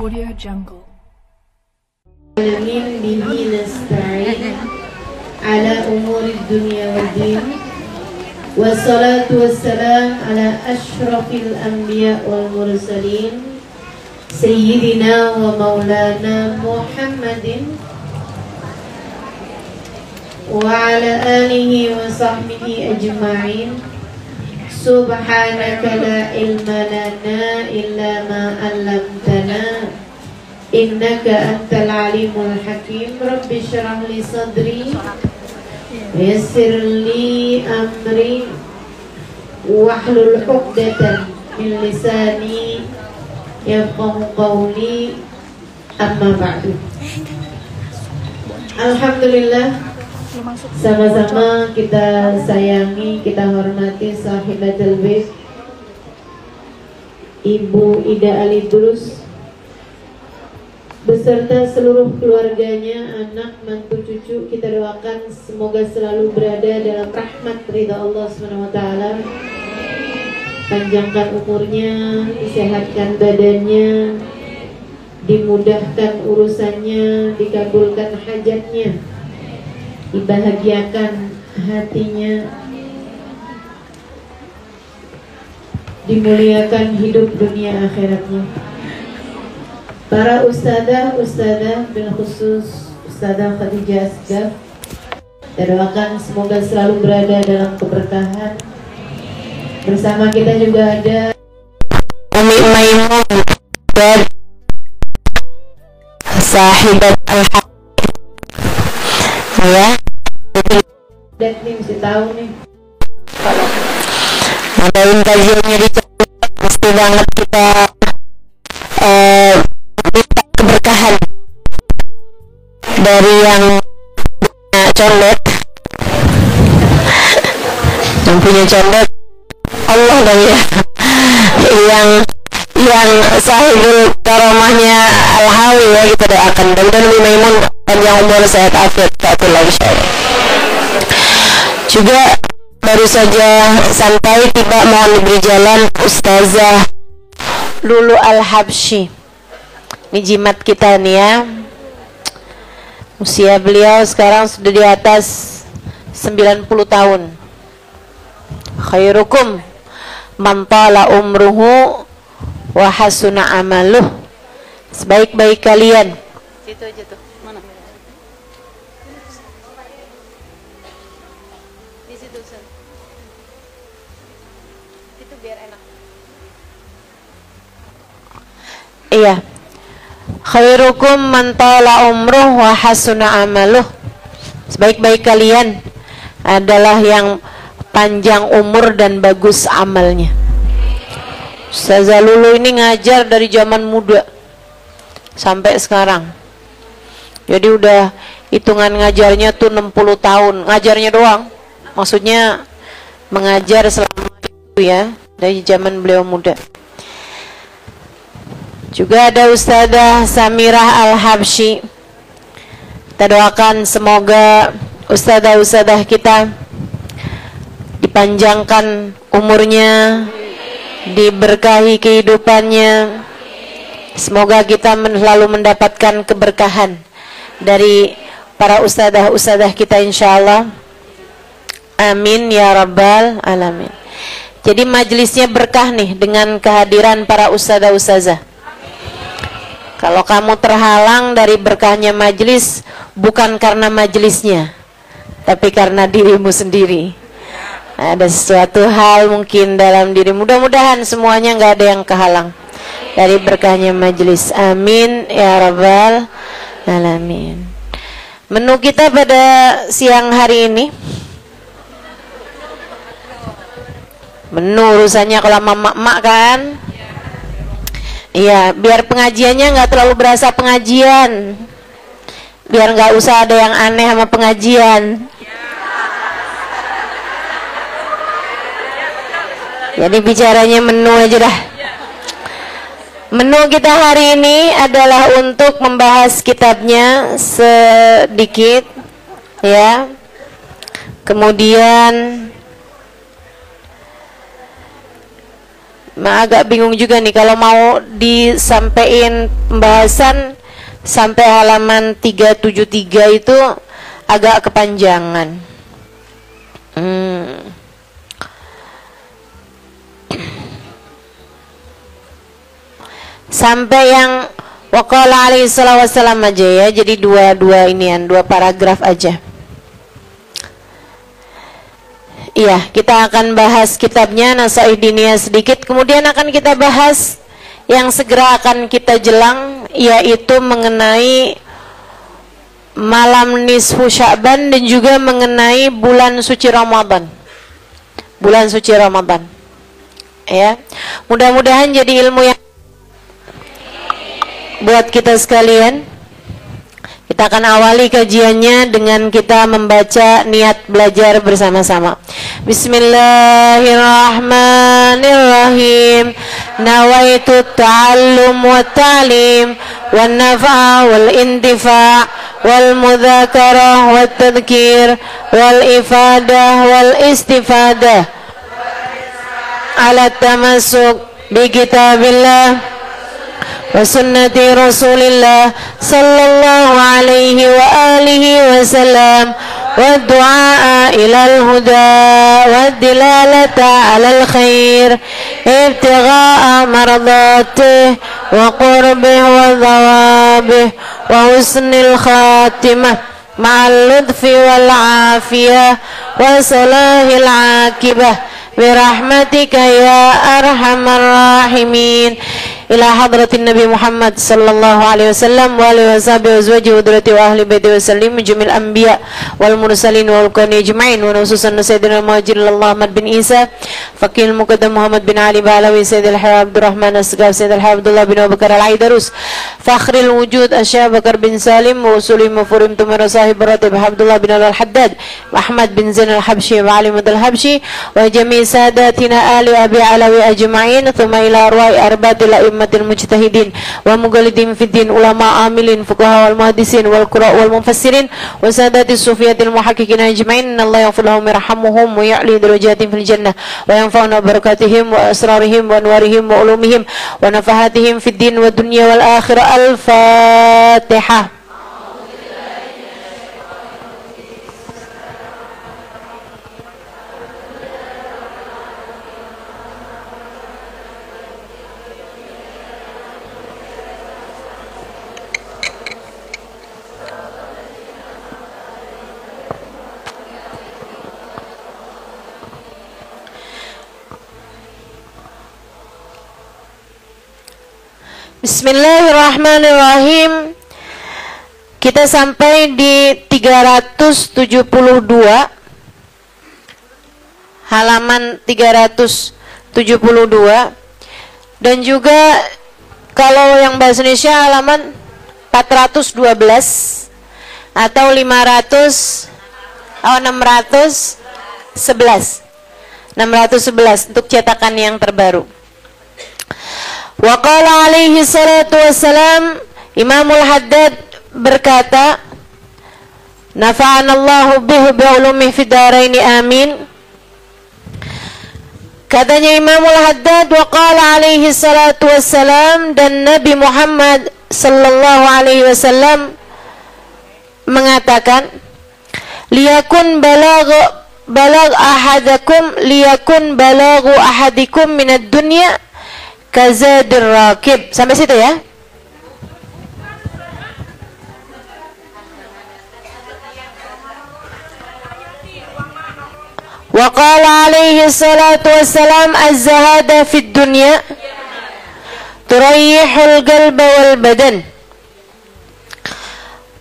Audio Jungle. Bihi nasta'in ala umuri dunya wa din. Wassalatu wassalam ala ashrafil anbiya wal mursalin Sayyidina wa maulana Muhammadin wa ala alihi wa sahbihi ajma'in. Subhanaka la ilma lana illa ma 'allamtana innaka antal alimul hakim. Rabbi shrah li sadri yassir li amri wahlul 'uqdatam min lisani yafqahu qawli. Amma ba'du. Alhamdulillah, sama-sama kita sayangi, kita hormati sahibatul bait Ibu Ida Alidrus beserta seluruh keluarganya, anak, mantu, cucu. Kita doakan semoga selalu berada dalam rahmat ridha Allah SWT. Panjangkan umurnya, disehatkan badannya, dimudahkan urusannya, dikabulkan hajatnya, dibahagiakan hatinya, dimuliakan hidup dunia akhiratnya. Para ustadzah bil khusus Ustadzah Khadijah Asgaf, kita doakan semoga selalu berada dalam keberkahan. Bersama kita juga ada Umi Maimun dan sahibat al-haq, ya. Dan nih mesti tahu nih, kalau ngadain kajiannya di mesti banget kita minta keberkahan dari yang punya condet, Allah lah ya, yang sahibul karomahnya al-hawi, ya, kita doakan. Dan Umi Maimun panjang umur, sehat afiat, ta'atullah insyaallah. Juga baru saja sampai, tiba, mohon diberi jalan, Ustazah Lulu Al-Habsyi. Ini jimat kita nih ya. Usia beliau sekarang sudah di atas 90 tahun. Khairukum man tala umruhu wa hasuna amaluh. Sebaik-baik kalian. Situ aja tuh. Mana? Di situ, San. Itu biar enak. Iya. Khairukum man tala umruh wa hasuna amaluh. Sebaik-baik kalian adalah yang panjang umur dan bagus amalnya. Ustazah Lulu ini ngajar dari zaman muda sampai sekarang. Jadi udah hitungan ngajarnya tuh 60 tahun. Ngajarnya doang, maksudnya mengajar selama itu ya, dari zaman beliau muda. Juga ada Ustazah Samirah Al-Habsyi. Kita doakan semoga ustazah-ustazah kita dipanjangkan umurnya, diberkahi kehidupannya. Semoga kita selalu mendapatkan keberkahan dari para ustazah-ustazah kita insyaallah. Amin ya rabbal alamin. Jadi majelisnya berkah nih dengan kehadiran para ustazah-ustazah. Kalau kamu terhalang dari berkahnya majelis, bukan karena majelisnya, tapi karena dirimu sendiri. Ada sesuatu hal mungkin dalam diri. Mudah-mudahan semuanya nggak ada yang kehalang dari berkahnya majelis. Amin ya rabbal alamin. Menu kita pada siang hari ini, menu urusannya kalau mak-mak kan. Iya, biar pengajiannya nggak terlalu berasa pengajian, biar nggak usah ada yang aneh sama pengajian. Jadi bicaranya menu aja dah. Menu kita hari ini adalah untuk membahas kitabnya sedikit, ya. Kemudian agak bingung juga nih kalau mau disampaikan pembahasan sampai halaman 373 itu agak kepanjangan. Sampai yang waqala alaihi salatu wassalam aja ya. Jadi dua paragraf aja. Iya, kita akan bahas kitabnya Nasaih Diniyah sedikit, kemudian akan kita bahas yang segera akan kita jelang, yaitu mengenai malam nisfu Sya'ban dan juga mengenai bulan suci Ramadan. Bulan suci Ramadan. Ya. Mudah-mudahan jadi ilmu yang buat kita sekalian. Kita akan awali kajiannya dengan kita membaca niat belajar bersama-sama. Bismillahirrahmanirrahim. Nawaitu ta'allum wa ta'lim wan nafa' wal intifa' wal mudzakarah wat tadhkir wal ifadah wal istifadah ala tamassuk bi kitabillah wa sunnati Rasulillah sallallahu alaihi wa alihi wa sallam wa du'a ilal huda wa dilalata alal khair ibtigha'a mardatih wa qurbih wa dhawabih wa husnil khatimah ma'al ludfi wal afiyah wa salahil akibah birahmatika ya arhamar rahimin. Ila hadratin Nabi Muhammad sallallahu alaihi wasallam wa alihi washabihi wazwajihi wa dzurriyyati wa ahli baiti wa sallim jumil anbiya wal mursalin wal qani ajma'in wa khususan sayyidina Muhajir Allah Ahmad bin Isa faqih muqaddam Muhammad bin Ali Balawi Sayyidil Hayy Abdurrahman As-Sagaf Sayyidil Hayy Abdullah bin Abu Bakar Al-Aidarus fakhril wujud Asy-Syaikh Bakar bin Salim wa usulim mufurim tumira sahib ratib Abdullah bin Al-Haddad Ahmad bin Zain Al-Habsyi wa Ali Al-Habsyi wa jami' sadatina ali Abi Alawi ajma'in thumma ila arwa'i arba'atil a'immatil mujtahidin wa mughalidin fid din ulama amilin fuqaha wal muhaddisin wal qurra wal mufassirin wa sadatis sufiyatil muhaqqiqin ajma'in Allah yaghfir lahum yarhamhum wa ya'li darajatin fil jannah wa yanfa'una barakatihim wa asrarihim wa anwarihim wa ulumihim wa nafahatihim fid din wa dunya wal akhirah. Al-Fatihah. Bismillahirrahmanirrahim. Kita sampai di 372 halaman 372 dan juga kalau yang bahasa Indonesia halaman 412 atau 611 untuk cetakan yang terbaru. Wa qala alaihi salatu wassalam, Imamul Haddad berkata, nafa'anallahu bihi bi'ulumi fid dharaini amin. Katanya Imamul Haddad, wa qala alaihi salatu wassalam, dan Nabi Muhammad sallallahu alaihi wasallam mengatakan, liyakun balaghu ahadikum minad dunya kazadir rakib. Sampai situ ya. Wa qala alaihi salatu wassalam, az-zahada fid dunya turayyihul qalba wal badan.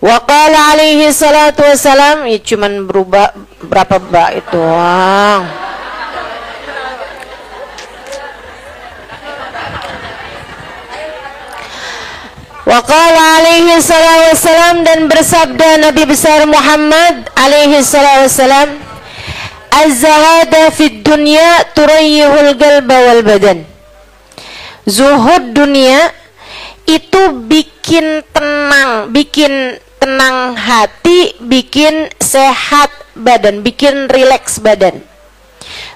Wa qala alaihi salatu wassalam, ya cuman berubah berapa bab itu. Wa qala alaihi salatu wassalam, dan bersabda Nabi besar Muhammad alaihi salatu wassalam, az-zahada fid dunya turayyihul qalba wal badan. Zuhud dunia itu bikin tenang hati, bikin sehat badan, bikin rileks badan.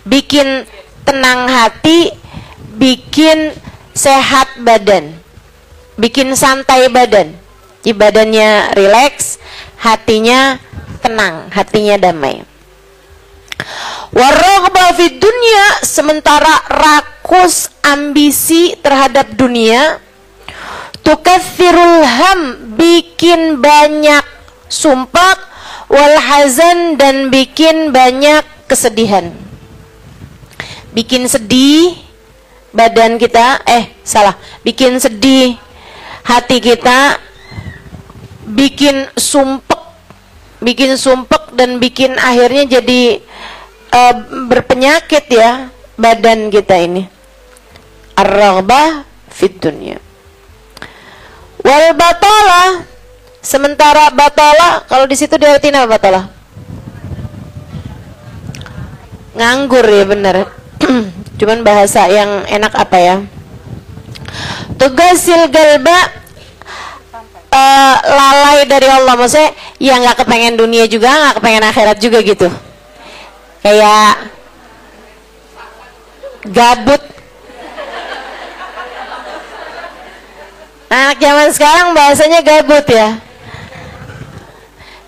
Bikin tenang hati, bikin sehat badan, bikin santai badan. Jadi badannya rileks, hatinya tenang, hatinya damai. Waraghbah fid dunya, sementara rakus ambisi terhadap dunia, tukathirul ham, bikin banyak sumpah, wal hazan, dan bikin banyak kesedihan. Bikin sedih badan kita, bikin sedih hati kita, bikin sumpek dan bikin akhirnya jadi berpenyakit ya badan kita ini. Ar-raghbah fid dunya. Wal batalah, sementara batalah, kalau di situ diartiin apa batalah? Nganggur ya, bener. Cuman bahasa yang enak apa ya? Tugasil galba, lalai dari Allah, maksudnya ya nggak kepengen dunia juga, nggak kepengen akhirat juga gitu. Kayak gabut. Anak zaman sekarang bahasanya gabut ya.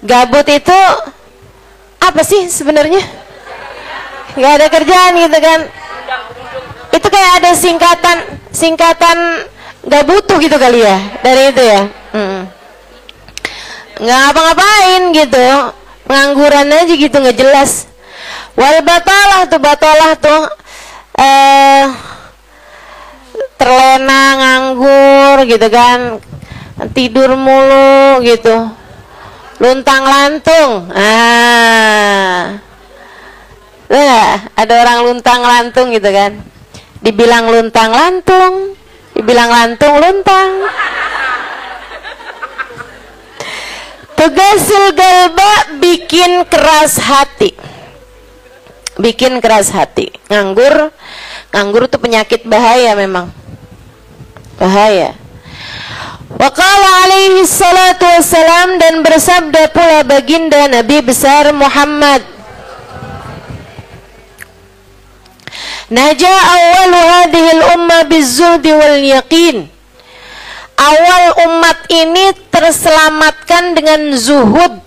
Gabut itu apa sih sebenarnya? Nggak ada kerjaan gitu kan? Itu kayak ada singkatan nggak butuh gitu kali ya dari itu ya. Nggak ngapa-ngapain gitu, pengangguran aja gitu, nggak jelas. Wal batalah tuh terlena, nganggur gitu kan, tidur mulu gitu, luntang lantung. Ada orang luntang lantung gitu kan, dibilang luntang lantung, dibilang lantung luntang. Tugasil galba, bikin keras hati, bikin keras hati. Nganggur tuh penyakit bahaya, memang bahaya. Wa qala alaihi salatu wassalam, dan bersabda pula baginda Nabi besar Muhammad, naja awwalu hadhihi al-umma bizuhdi wal yaqin. Awal umat ini terselamatkan dengan zuhud,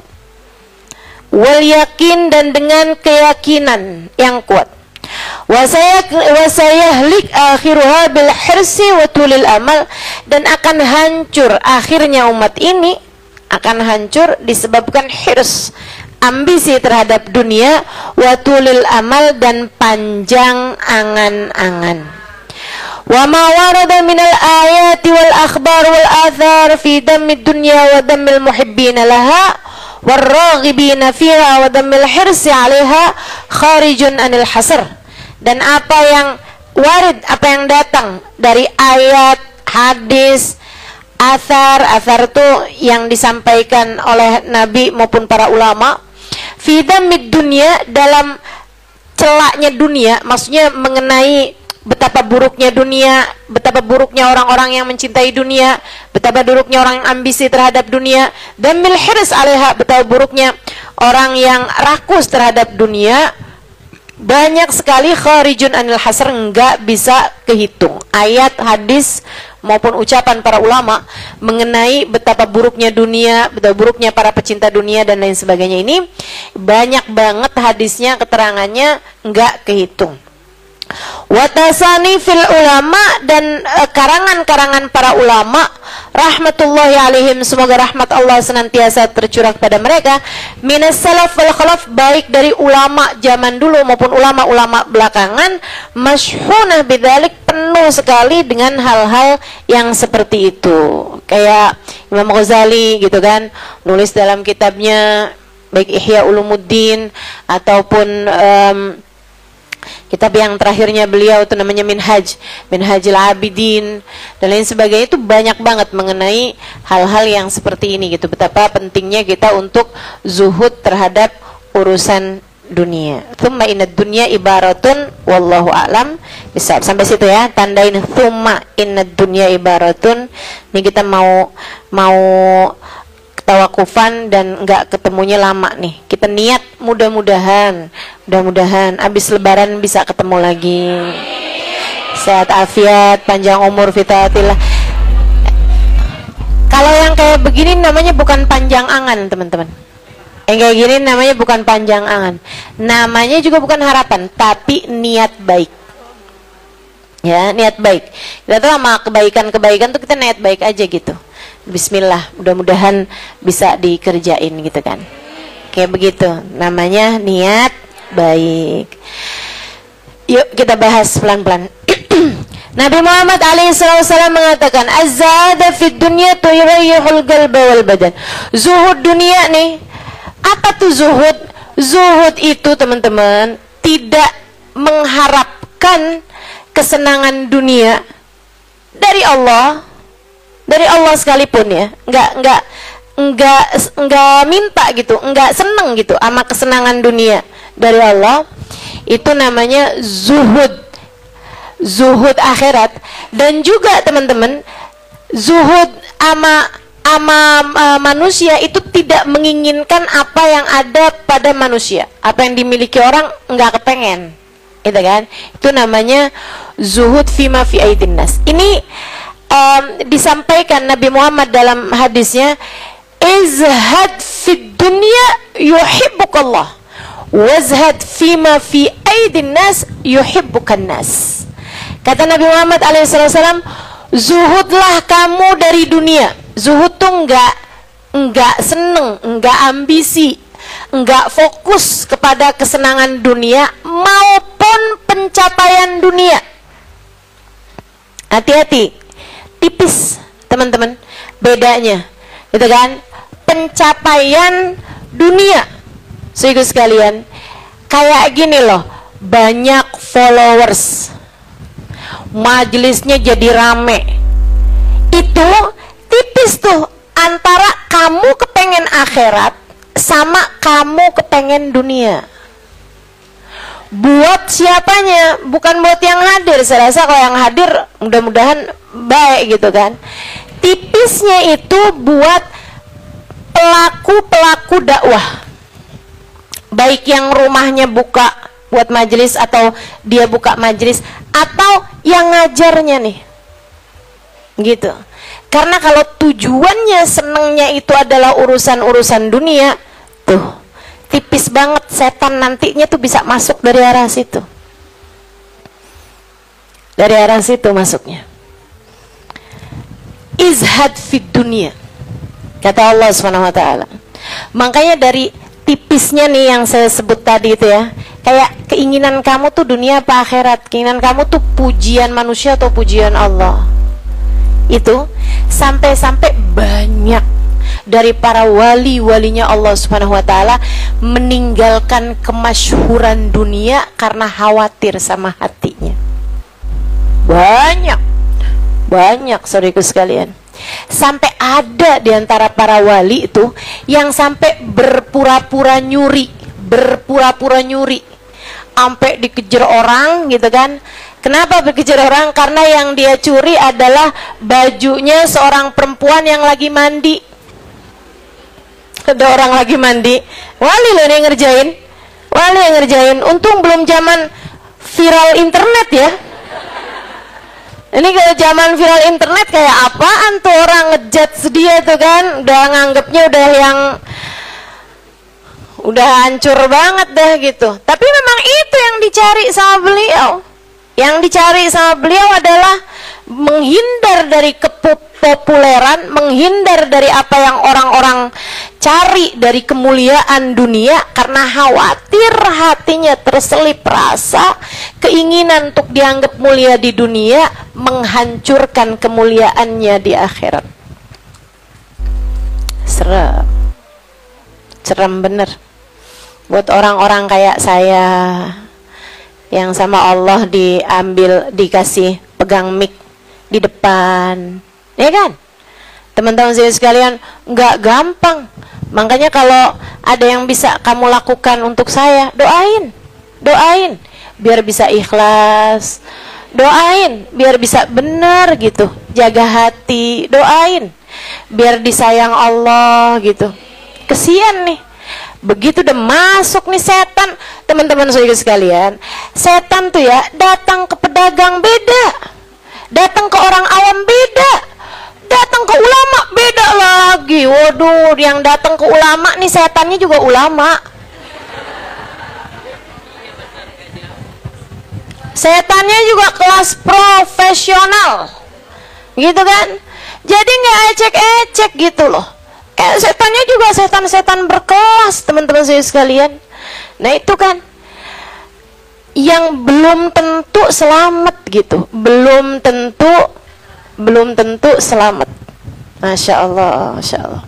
wal yakin, dan dengan keyakinan yang kuat. Wasayahlik akhiruha bil hirsi wa tulil amal, dan akan hancur akhirnya umat ini, akan hancur disebabkan hirs, ambisi terhadap dunia, wa tulil amal, dan panjang angan-angan. Wa ma warada minal ayati wal akhbar wal athar fi dammid dunya wa dammil muhibbina laha warraghibina fiha wa dammil hirsi 'alaiha kharijun anil hasr. Dan apa yang warid, apa yang datang dari ayat, hadis, athar itu yang disampaikan oleh Nabi maupun para ulama, fi dammid dunya, dalam celaknya dunia, maksudnya mengenai betapa buruknya dunia, betapa buruknya orang-orang yang mencintai dunia, betapa buruknya orang yang ambisi terhadap dunia, dan mil hirs 'alaiha, betapa buruknya orang yang rakus terhadap dunia. Banyak sekali kharijun anil hasr, enggak bisa kehitung. Ayat, hadis maupun ucapan para ulama mengenai betapa buruknya dunia, betapa buruknya para pecinta dunia dan lain sebagainya, ini banyak banget hadisnya, keterangannya enggak kehitung. Watasani fil ulama, dan karangan-karangan para ulama rahmatullahi alaihim, semoga rahmat Allah senantiasa tercurah pada mereka, minas salaf wal khalaf, baik dari ulama zaman dulu maupun ulama-ulama belakangan, masyhunah bidzalik, penuh sekali dengan hal-hal yang seperti itu. Kayak Imam Ghazali gitu kan, nulis dalam kitabnya baik Ihya Ulumuddin ataupun kitab yang terakhirnya beliau itu namanya Minhajul Abidin dan lain sebagainya, itu banyak banget mengenai hal-hal yang seperti ini gitu, betapa pentingnya kita untuk zuhud terhadap urusan dunia. Tsumma innad dunya ibaratun wallahu a'lam bisa sampai situ ya, tandain tsumma innad dunya ibaratun. Ini kita mau tawakufan dan nggak ketemunya lama nih. Kita niat mudah-mudahan abis lebaran bisa ketemu lagi. sehat afiat, panjang umur, fitaatillah. Kalau yang kayak begini namanya bukan panjang angan, teman-teman. Yang kayak gini namanya bukan panjang angan. Namanya juga bukan harapan, tapi niat baik. Ya, niat baik. Kita tuh sama kebaikan-kebaikan tuh kita niat baik aja gitu. Bismillah, mudah-mudahan bisa dikerjain gitu kan. Kayak begitu, namanya niat baik. Yuk kita bahas pelan-pelan. Nabi Muhammad alaihissalam mengatakan, az-zahada fid dunya tuyrayyihul qalba wal badan. Zuhud dunia nih. Apa tuh zuhud? Zuhud itu, teman-teman, tidak mengharapkan kesenangan dunia dari Allah. Dari Allah sekalipun ya. Enggak minta gitu, enggak seneng gitu sama kesenangan dunia dari Allah. Itu namanya zuhud. Zuhud akhirat. Dan juga teman-teman, zuhud ama manusia itu tidak menginginkan apa yang ada pada manusia. Apa yang dimiliki orang enggak kepengen, gitu kan? Itu namanya zuhud fima fi aidin nas. Ini disampaikan Nabi Muhammad dalam hadisnya, izhad fid dunya yuhibbukallah, wazhad fima fi aidin nas yuhibbukan nas. Kata Nabi Muhammad alaihissalam, zuhudlah kamu dari dunia. Zuhud tuh enggak seneng, enggak ambisi, enggak fokus kepada kesenangan dunia maupun pencapaian dunia. Hati-hati, tipis teman-teman bedanya, gitu kan? Pencapaian dunia, saudara sekalian, kayak gini loh, banyak followers, majelisnya jadi rame. Itu tipis tuh antara kamu kepengen akhirat sama kamu kepengen dunia. Buat siapanya? Bukan buat yang hadir. Saya rasa kalau yang hadir mudah-mudahan baik gitu kan. Tipisnya itu buat pelaku-pelaku dakwah, baik yang rumahnya buka buat majelis atau dia buka majelis, atau yang ngajarnya nih, gitu. Karena kalau tujuannya senengnya itu adalah urusan-urusan dunia, tuh tipis banget, setan nantinya tuh bisa masuk dari arah situ. Dari arah situ masuknya. Izhad fid dunia, kata Allah Subhanahu wa taala. Makanya dari tipisnya nih yang saya sebut tadi itu ya, kayak keinginan kamu tuh dunia apa akhirat, keinginan kamu tuh pujian manusia atau pujian Allah. Itu sampai-sampai banyak dari para wali-walinya Allah Subhanahu wa taala meninggalkan kemasyhuran dunia karena khawatir sama hatinya. Banyak saudaraku sekalian. Sampai ada di antara para wali itu yang sampai berpura-pura nyuri, sampai dikejar orang gitu kan. Kenapa dikejar orang? Karena yang dia curi adalah bajunya seorang perempuan yang lagi mandi. Ada orang lagi mandi, wali loh yang ngerjain, wali yang ngerjain. Untung belum zaman viral internet ya. Ini kalau zaman viral internet kayak apaan tuh, orang ngejat dia tuh kan, udah nganggepnya udah hancur banget dah gitu. Tapi memang itu yang dicari sama beliau. Yang dicari sama beliau adalah menghindar dari kepopuleran, menghindar dari apa yang orang-orang cari dari kemuliaan dunia, karena khawatir hatinya terselip rasa keinginan untuk dianggap mulia di dunia, menghancurkan kemuliaannya di akhirat. Serem bener buat orang-orang kayak saya yang sama Allah dikasih pegang mic di depan, ya kan? Teman-teman saya sekalian, nggak gampang. Makanya kalau ada yang bisa kamu lakukan untuk saya, doain, biar bisa ikhlas, doain, biar bisa benar gitu, jaga hati, doain, biar disayang Allah gitu. Kesian nih, Begitu udah masuk nih setan, teman-teman saudara sekalian, setan tuh ya datang ke pedagang beda, datang ke orang awam beda, datang ke ulama beda lagi. Waduh, yang datang ke ulama nih setannya juga ulama. Setannya juga kelas profesional, gitu kan? Jadi nggak ecek-ecek gitu loh. Setannya juga setan-setan berkelas, teman-teman saya sekalian. Nah itu kan yang belum tentu selamat gitu, belum tentu selamat. Masya Allah, Masya Allah.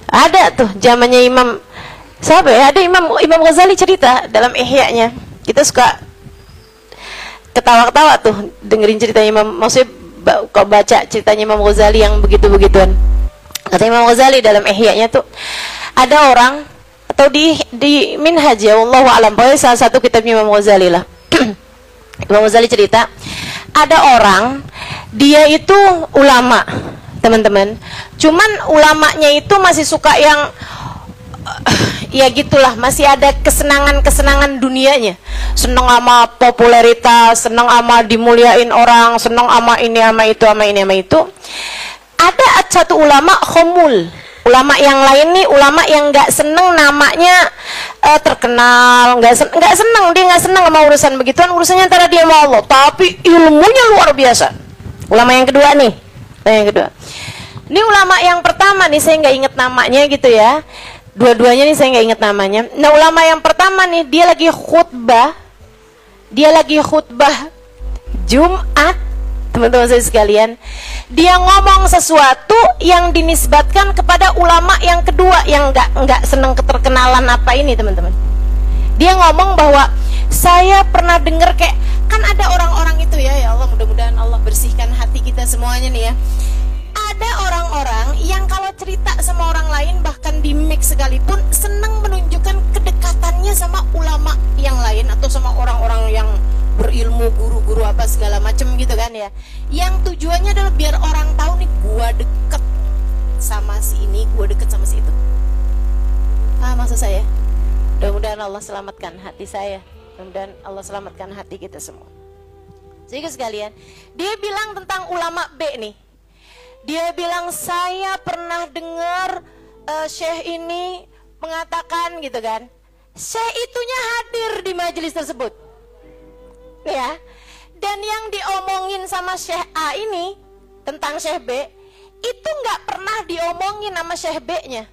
Ada tuh zamannya Imam, siapa ya? Ada Imam Ghazali cerita dalam Ihya-nya. Kita suka ketawa-ketawa tuh dengerin ceritanya Imam, maksudnya kau baca ceritanya Imam Ghazali yang begitu-begituan. Kata Imam Ghazali dalam Ihya-nya tuh, ada orang atau di Minhaj ya, wallahu a'lam, pokoknya salah satu kitabnya Imam Ghazali lah. Imam Ghazali cerita, ada orang dia itu ulama, teman-teman. Cuman ulamanya itu masih suka yang ya gitulah, masih ada kesenangan-kesenangan dunianya. Senang sama popularitas, senang sama dimuliain orang, senang sama ini sama itu sama ini sama itu. Ada satu ulama khomul, ulama yang lain nih, ulama yang nggak seneng namanya terkenal, nggak seneng, dia nggak seneng sama urusan begituan, urusannya antara dia sama Allah, tapi ilmunya luar biasa. Ulama yang kedua nih, yang kedua. Ini ulama yang pertama nih, saya nggak inget namanya gitu ya. Dua-duanya nih saya nggak inget namanya. Nah ulama yang pertama nih, dia lagi khutbah Jumat, teman-teman saya sekalian. Dia ngomong sesuatu yang dinisbatkan kepada ulama yang kedua yang nggak seneng keterkenalan apa ini, teman-teman. Dia ngomong bahwa saya pernah dengar kayak, kan ada orang-orang itu ya Allah, mudah-mudahan Allah bersihkan hati kita semuanya nih ya. Ada orang-orang yang kalau cerita sama orang lain, bahkan di mic sekalipun, senang menunjukkan kedekatannya sama ulama yang lain atau sama orang-orang yang berilmu, guru-guru apa segala macam gitu kan ya. Yang tujuannya adalah biar orang tahu nih, gua deket sama si ini, gua deket sama si itu. Maksud saya, mudah-mudahan Allah selamatkan hati saya, mudah-mudahan Allah selamatkan hati kita semua. Sehingga sekalian, dia bilang tentang ulama B nih. Dia bilang, saya pernah dengar Syekh ini mengatakan gitu kan. Syekh itunya hadir di majelis tersebut, ya. Dan yang diomongin sama Syekh A ini tentang Syekh B itu nggak pernah diomongin sama Syekh B-nya.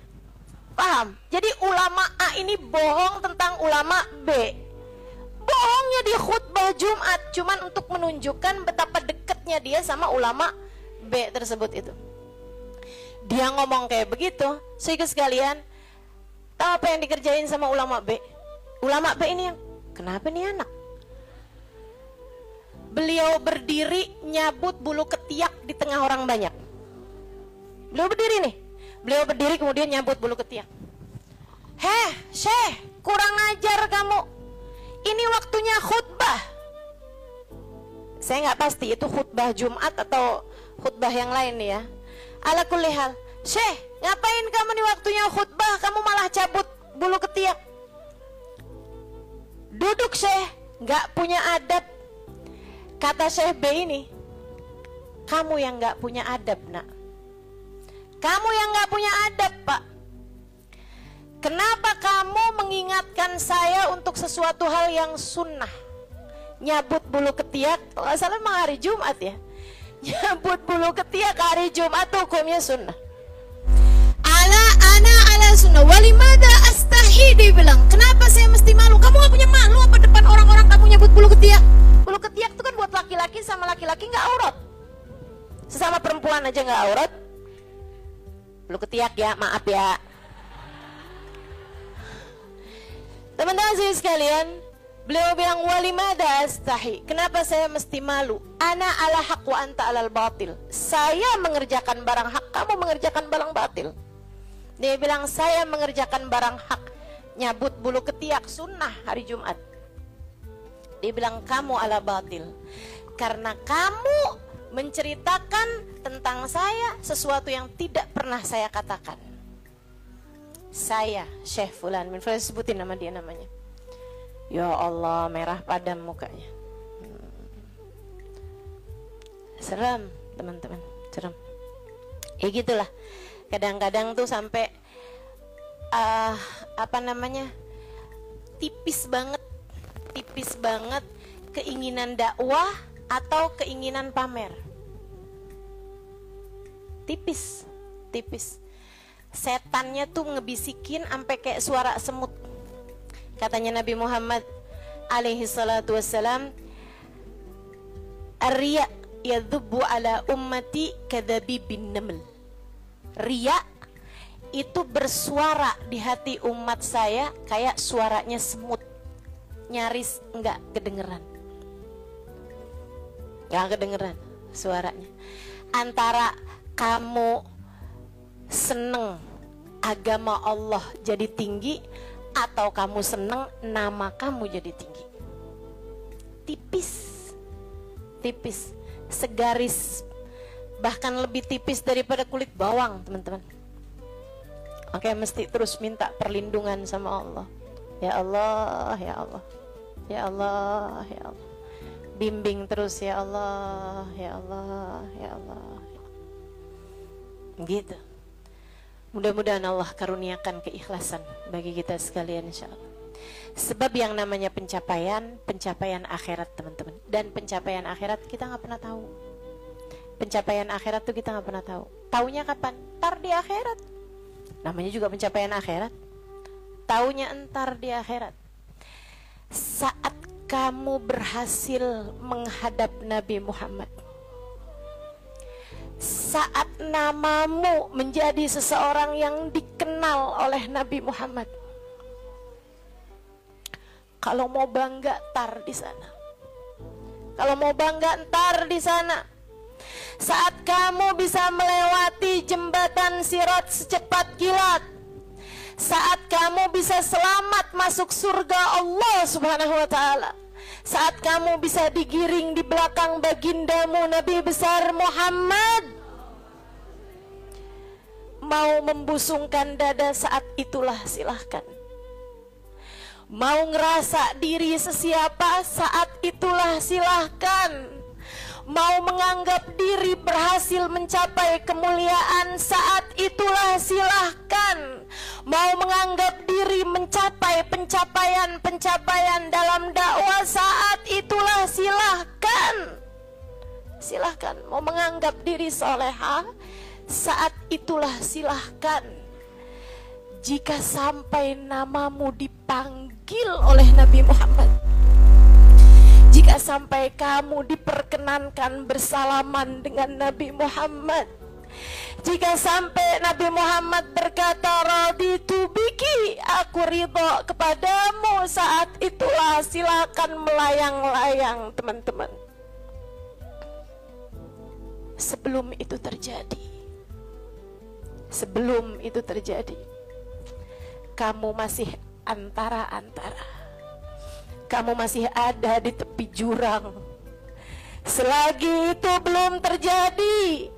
Paham? Jadi ulama A ini bohong tentang ulama B. Bohongnya di khutbah Jumat cuman untuk menunjukkan betapa dekatnya dia sama ulama B tersebut itu. Dia ngomong kayak begitu, sehingga sekalian, tahu apa yang dikerjain sama ulama B? Ulama B ini yang, kenapa nih anak? Beliau berdiri nyabut bulu ketiak di tengah orang banyak. Beliau berdiri nih, beliau berdiri kemudian nyabut bulu ketiak. Heh, Syekh, kurang ajar kamu. Ini waktunya khutbah. Saya nggak pasti itu khutbah Jumat atau khutbah yang lain nih ya. Ala kulli hal, Syekh, ngapain kamu di waktunya khutbah, kamu malah cabut bulu ketiak? Duduk Syekh, nggak punya adab. Kata Syekh B ini, kamu yang nggak punya adab nak. Kamu yang nggak punya adab pak. Kenapa kamu mengingatkan saya untuk sesuatu hal yang sunnah? Nyabut bulu ketiak, kalau nggak salah memang hari Jumat ya. Nyabut bulu ketiak hari Jumat hukumnya sunnah. Ala sunnah. Walimada astahi, dia bilang, kenapa saya mesti malu? Kamu gak punya malu apa depan orang-orang kamu nyabut bulu ketiak? Bulu ketiak itu kan buat laki-laki sama laki-laki nggak aurat. Sesama perempuan aja nggak aurat. Bulu ketiak ya, maaf ya. Teman-teman saya sekalian, beliau bilang walimada astahi. Kenapa saya mesti malu? Ana ala haq wa anta alal batil. Saya mengerjakan barang hak, kamu mengerjakan barang batil. Dia bilang saya mengerjakan barang hak, nyabut bulu ketiak sunnah hari Jumat. Dia bilang kamu ala batil, karena kamu menceritakan tentang saya sesuatu yang tidak pernah saya katakan. saya Syekh Fulan bin Fulan, sebutin nama dia namanya. Ya Allah, merah padam mukanya. Seram teman-teman, seram. Ya gitulah. Kadang-kadang tuh sampai tipis banget keinginan dakwah atau keinginan pamer. Tipis. Setannya tuh ngebisikin sampai kayak suara semut. Katanya Nabi Muhammad alaihi salatu wassalam, "Ar-riya yadhubbu ala ummati kadhabibin naml." Riya itu bersuara di hati umat saya kayak suaranya semut, nyaris enggak kedengeran suaranya. Antara kamu seneng agama Allah jadi tinggi atau kamu seneng nama kamu jadi tinggi. Tipis, segaris, bahkan lebih tipis daripada kulit bawang, teman-teman. Oke, mesti terus minta perlindungan sama Allah. Ya Allah, ya Allah, ya Allah, ya Allah. Bimbing terus ya Allah, ya Allah, ya Allah. Gitu. Mudah-mudahan Allah karuniakan keikhlasan bagi kita sekalian insyaallah. Sebab yang namanya pencapaian akhirat, teman-teman. Dan pencapaian akhirat kita nggak pernah tahu. Pencapaian akhirat tuh kita nggak pernah tahu. Taunya kapan? Ntar di akhirat. Namanya juga pencapaian akhirat. Taunya entar di akhirat. Saat kamu berhasil menghadap Nabi Muhammad, saat namamu menjadi seseorang yang dikenal oleh Nabi Muhammad, kalau mau bangga tar di sana. Kalau mau bangga ntar di sana. Saat kamu bisa melewati jembatan Sirat secepat kilat, saat kamu bisa selamat masuk surga Allah Subhanahu wa ta'ala, saat kamu bisa digiring di belakang bagindamu Nabi besar Muhammad, mau membusungkan dada saat itulah silahkan. Mau ngerasa diri sesiapa saat itulah silahkan. Mau menganggap diri berhasil mencapai kemuliaan saat itulah silahkan. Mau menganggap diri mencapai pencapaian dalam dakwah saat itulah silahkan. Silahkan. Mau menganggap diri solehah saat itulah silahkan. Jika sampai namamu dipanggil oleh Nabi Muhammad, jika sampai kamu diperkenankan bersalaman dengan Nabi Muhammad, jika sampai Nabi Muhammad berkata raditu biki, aku ridho kepadamu, saat itulah silakan melayang-layang, teman-teman. Sebelum itu terjadi, kamu masih antara-antara. Kamu masih ada di tepi jurang. Selagi itu belum terjadi,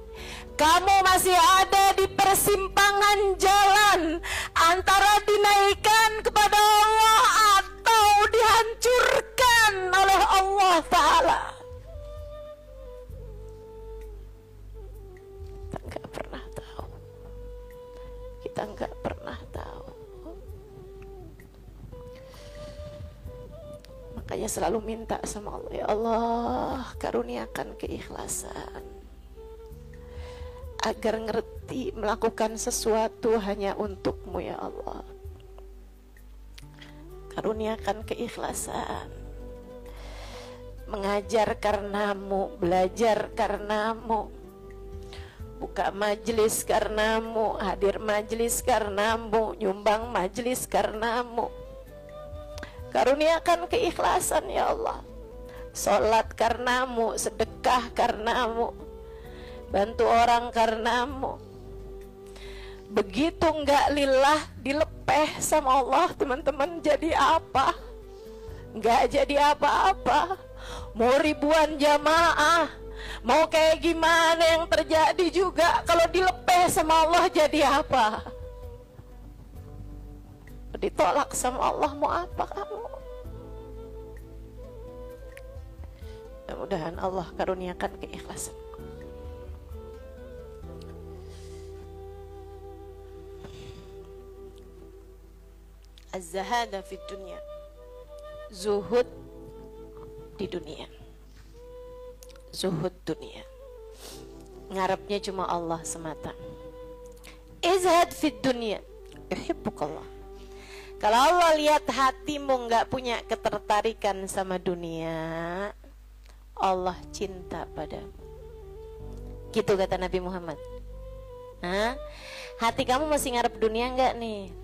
kamu masih ada di persimpangan jalan antara dinaikkan kepada Allah atau dihancurkan oleh Allah Ta'ala. Kita nggak pernah tahu. Makanya selalu minta sama Allah, ya Allah karuniakan keikhlasan agar ngerti melakukan sesuatu hanya untukmu ya Allah. Karuniakan keikhlasan, mengajar karenamu, belajar karenamu, buka majelis karenamu, hadir majelis karenamu, nyumbang majelis karenamu. Karuniakan keikhlasan ya Allah. Sholat karenamu, sedekah karenamu, bantu orang karenamu. Begitu enggak lillah, dilepeh sama Allah, teman-teman, jadi apa? Enggak jadi apa-apa. Mau ribuan jamaah, mau kayak gimana yang terjadi juga, kalau dilepeh sama Allah jadi apa? ditolak sama Allah, mau apa kamu? Mudah-mudahan Allah karuniakan keikhlasan. Az-zahada fid dunya, zuhud di dunia, zuhud dunia, ngarepnya cuma Allah semata. Izhad fid dunya yuhibbukallah. Kalau Allah lihat hatimu nggak punya ketertarikan sama dunia, Allah cinta padamu. Gitu kata Nabi Muhammad. Hah? Hati kamu masih ngarep dunia nggak nih?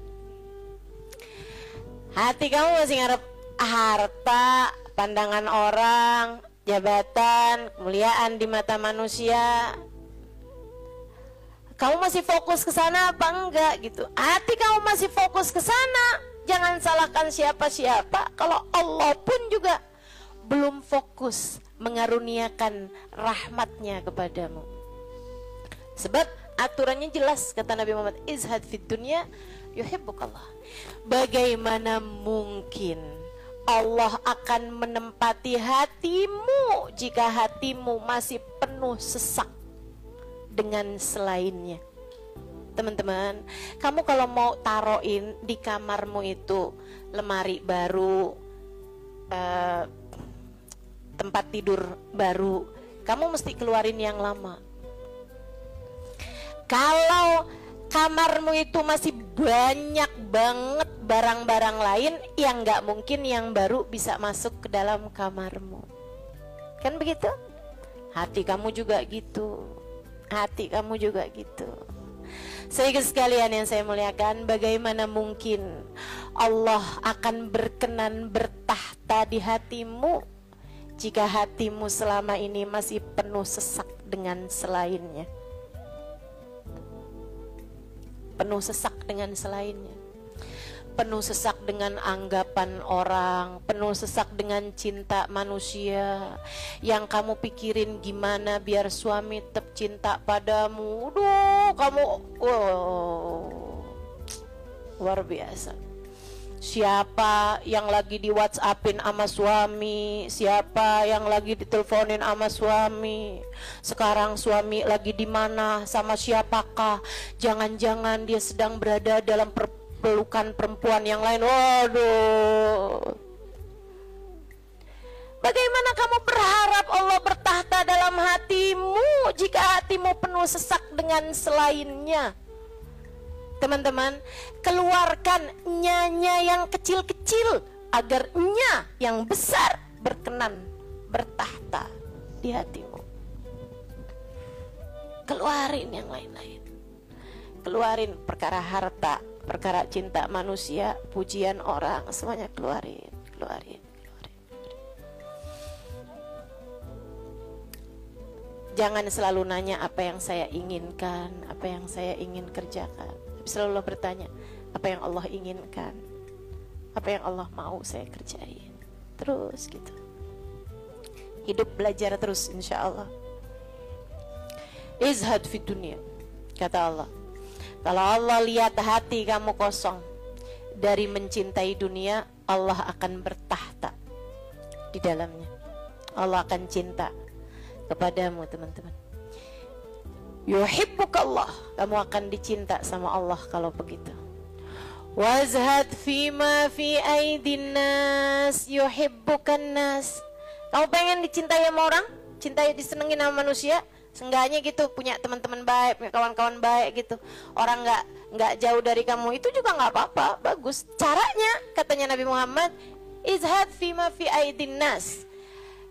Hati kamu masih ngarep harta, pandangan orang, jabatan, kemuliaan di mata manusia? Kamu masih fokus ke sana apa enggak gitu? Hati kamu masih fokus ke sana. Jangan salahkan siapa-siapa kalau Allah pun juga belum fokus mengaruniakan rahmatnya kepadamu. Sebab aturannya jelas, kata Nabi Muhammad, izhad fid dunya yuhibbukallah. Bagaimana mungkin Allah akan menempati hatimu jika hatimu masih penuh sesak dengan selainnya? Teman-teman, kamu kalau mau taruhin di kamarmu itu lemari baru, tempat tidur baru, kamu mesti keluarin yang lama. Kalau kamarmu itu masih banyak banget barang-barang lain, yang nggak mungkin yang baru bisa masuk ke dalam kamarmu. Kan begitu? Hati kamu juga gitu. Hati kamu juga gitu. Sehingga sekalian yang saya muliakan, bagaimana mungkin Allah akan berkenan bertahta di hatimu jika hatimu selama ini masih penuh sesak dengan selainnya? Penuh sesak dengan selainnya, penuh sesak dengan anggapan orang, penuh sesak dengan cinta manusia. Yang kamu pikirin gimana biar suami tetap cinta padamu. Duh, kamu luar biasa. Siapa yang lagi di WhatsAppin sama suami, siapa yang lagi diteleponin sama suami, sekarang suami lagi di mana, sama siapakah, jangan-jangan dia sedang berada dalam pelukan perempuan yang lain. Waduh, bagaimana kamu berharap Allah bertahta dalam hatimu jika hatimu penuh sesak dengan selainnya? Teman-teman, keluarkan nya yang kecil-kecil agar nya yang besar berkenan bertahta di hatimu. Keluarin yang lain-lain. Keluarin perkara harta, perkara cinta manusia, pujian orang, semuanya keluarin. Jangan selalu nanya apa yang saya inginkan, apa yang saya ingin kerjakan. Selalu bertanya apa yang Allah inginkan, apa yang Allah mau saya kerjain. Terus gitu. Hidup belajar terus, insya Allah. Izhad fid dunya, kata Allah. Kalau Allah lihat hati kamu kosong dari mencintai dunia, Allah akan bertahta di dalamnya. Allah akan cinta kepadamu, teman-teman. Yuhibbukallah, kamu akan dicinta sama Allah kalau begitu. Wazhad fima fi aidin nas yuhibbukan nas. Kamu pengen dicintai sama orang, cintai, disenengin sama manusia, seenggaknya gitu, punya teman-teman baik, punya kawan-kawan baik gitu. Orang nggak jauh dari kamu, itu juga nggak apa-apa, bagus. Caranya, katanya Nabi Muhammad, izhad fima fi aidin nas.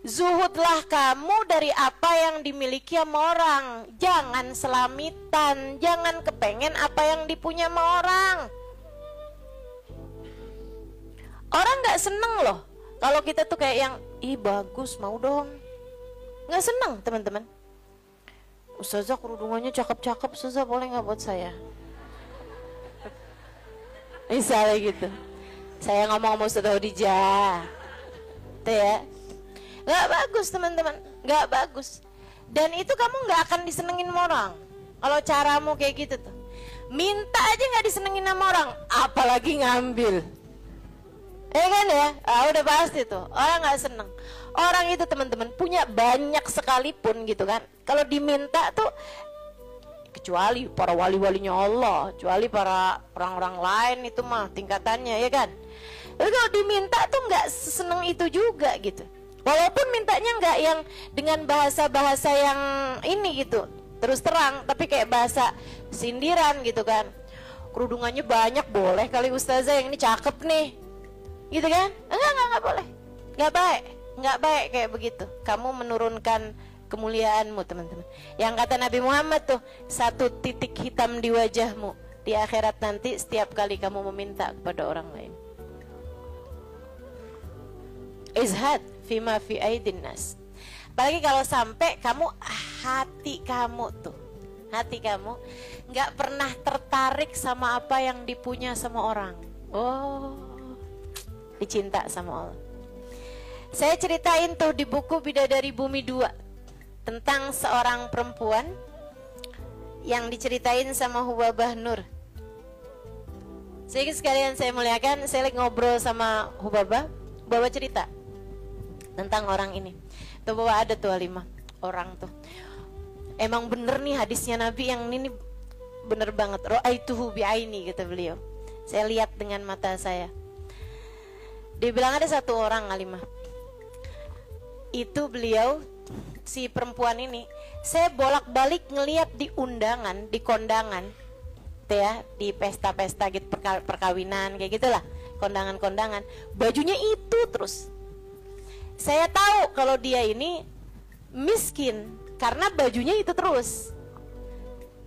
Zuhudlah kamu dari apa yang dimiliki sama orang. Jangan selamitan, jangan kepengen apa yang dipunya sama orang. Orang gak seneng loh kalau kita tuh kayak yang, ih bagus, mau dong. Gak seneng, teman-teman. Ustazah kerudungannya cakep-cakep, Ustazah boleh gak buat saya? Misalnya gitu. Saya ngomong sama Ustazah Khadijah, tuh ya. Gak bagus, teman-teman, gak bagus. Dan itu kamu gak akan disenengin orang kalau caramu kayak gitu tuh. Minta aja nggak disenengin sama orang, apalagi ngambil. Kan ya, udah pasti tuh orang nggak seneng. Orang itu teman-teman punya banyak sekalipun gitu kan, kalau diminta tuh, kecuali para wali-walinya Allah, kecuali para orang-orang lain itu mah tingkatannya ya kan. Tapi kalau diminta tuh nggak seneng itu juga gitu. Walaupun mintanya nggak yang dengan bahasa-bahasa yang ini gitu, terus terang, tapi kayak bahasa sindiran gitu kan. Kerudungannya banyak, boleh kali ustazah, yang ini cakep nih, gitu kan? Enggak boleh, nggak baik kayak begitu. Kamu menurunkan kemuliaanmu teman-teman. Yang kata Nabi Muhammad tuh, 1 titik hitam di wajahmu di akhirat nanti setiap kali kamu meminta kepada orang lain. Izhad fima fi aidin nas. Apalagi kalau sampai kamu, hati kamu nggak pernah tertarik sama apa yang dipunya sama orang. Oh, dicinta sama Allah. Saya ceritain tuh di buku Bidadari Bumi 2 tentang seorang perempuan yang diceritain sama Hubabah Nur. Jadi sekalian saya muliakan, saya lagi ngobrol sama Hubabah cerita tentang orang ini. Tuh bahwa ada tuh 5 orang tuh. Emang bener nih hadisnya Nabi yang ini bener banget. Ra'aituhu bi'aini, kata beliau. Saya lihat dengan mata saya. Dia bilang ada 1 orang Halimah. Itu beliau, si perempuan ini, saya bolak-balik ngelihat di undangan, di kondangan, tuh ya, di pesta-pesta gitu, perkawinan kayak gitulah, kondangan-kondangan, bajunya itu terus. Saya tahu kalau dia ini miskin karena bajunya itu terus,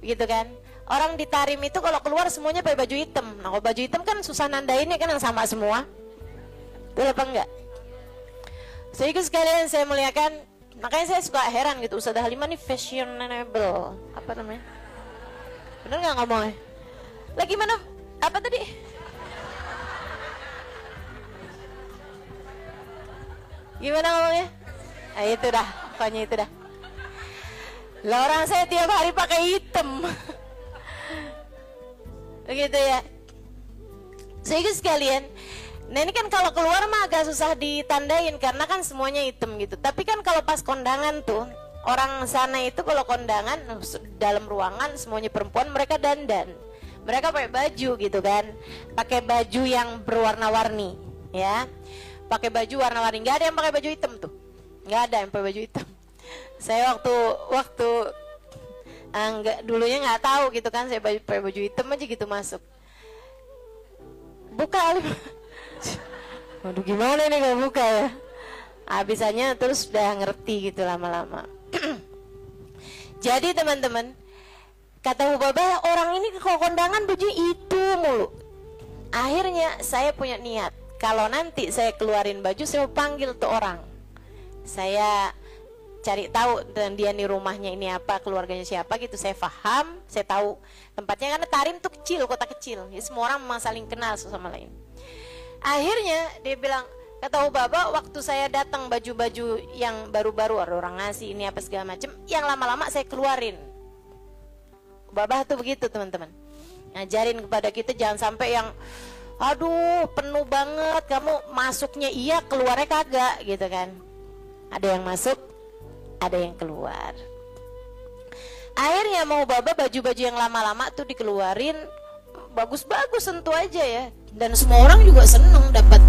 gitu kan. Orang di Tarim itu kalau keluar semuanya pakai baju hitam. Nah kalau baju hitam kan susah nandainnya kan, yang sama semua. Betul apa enggak? Sehingga sekalian saya muliakan, makanya saya suka heran gitu, Ustazah Halimah nih fashionable, apa namanya? Bener nggak ngomongnya? Lagi mana? Apa tadi? Gimana ngomongnya? Itu dah, pokoknya itu dah. Lah orang saya tiap hari pakai hitam. Begitu ya. Sehingga sekalian, nah ini kan kalau keluar mah agak susah ditandain karena kan semuanya hitam gitu. Tapi kan kalau pas kondangan tuh, orang sana itu kalau kondangan dalam ruangan semuanya perempuan, mereka dandan. Mereka pakai baju gitu kan. Pakai baju yang berwarna-warni, ya. Pakai baju warna-warni, nggak ada yang pakai baju hitam tuh, nggak ada yang pakai baju hitam. Saya waktu dulunya nggak tahu gitu kan, saya pakai baju hitam aja gitu masuk. Buka Alim. Waduh gimana nih kalau buka ya? Habisannya terus udah ngerti gitu lama-lama. Jadi teman-teman, kata Hubabah, orang ini kalau kondangan baju itu mulu. Akhirnya saya punya niat, kalau nanti saya keluarin baju, saya mau panggil tuh orang. Saya cari tahu dan dia nih rumahnya ini apa, keluarganya siapa gitu. Saya paham, saya tahu tempatnya karena Tarim tuh kecil, kota kecil. Ya, semua orang memang saling kenal satu sama lain. Akhirnya dia bilang, kata Hubabah, waktu saya datang baju-baju yang baru-baru, ada orang ngasih ini apa segala macem, yang lama-lama saya keluarin. Hubabah tuh begitu teman-teman. Ngajarin kepada kita jangan sampai yang aduh penuh banget, kamu masuknya iya keluarnya kagak gitu kan. Ada yang masuk, ada yang keluar. Akhirnya mau Hubabah baju-baju yang lama-lama tuh dikeluarin, bagus-bagus tentu aja ya. Dan semua orang juga seneng dapat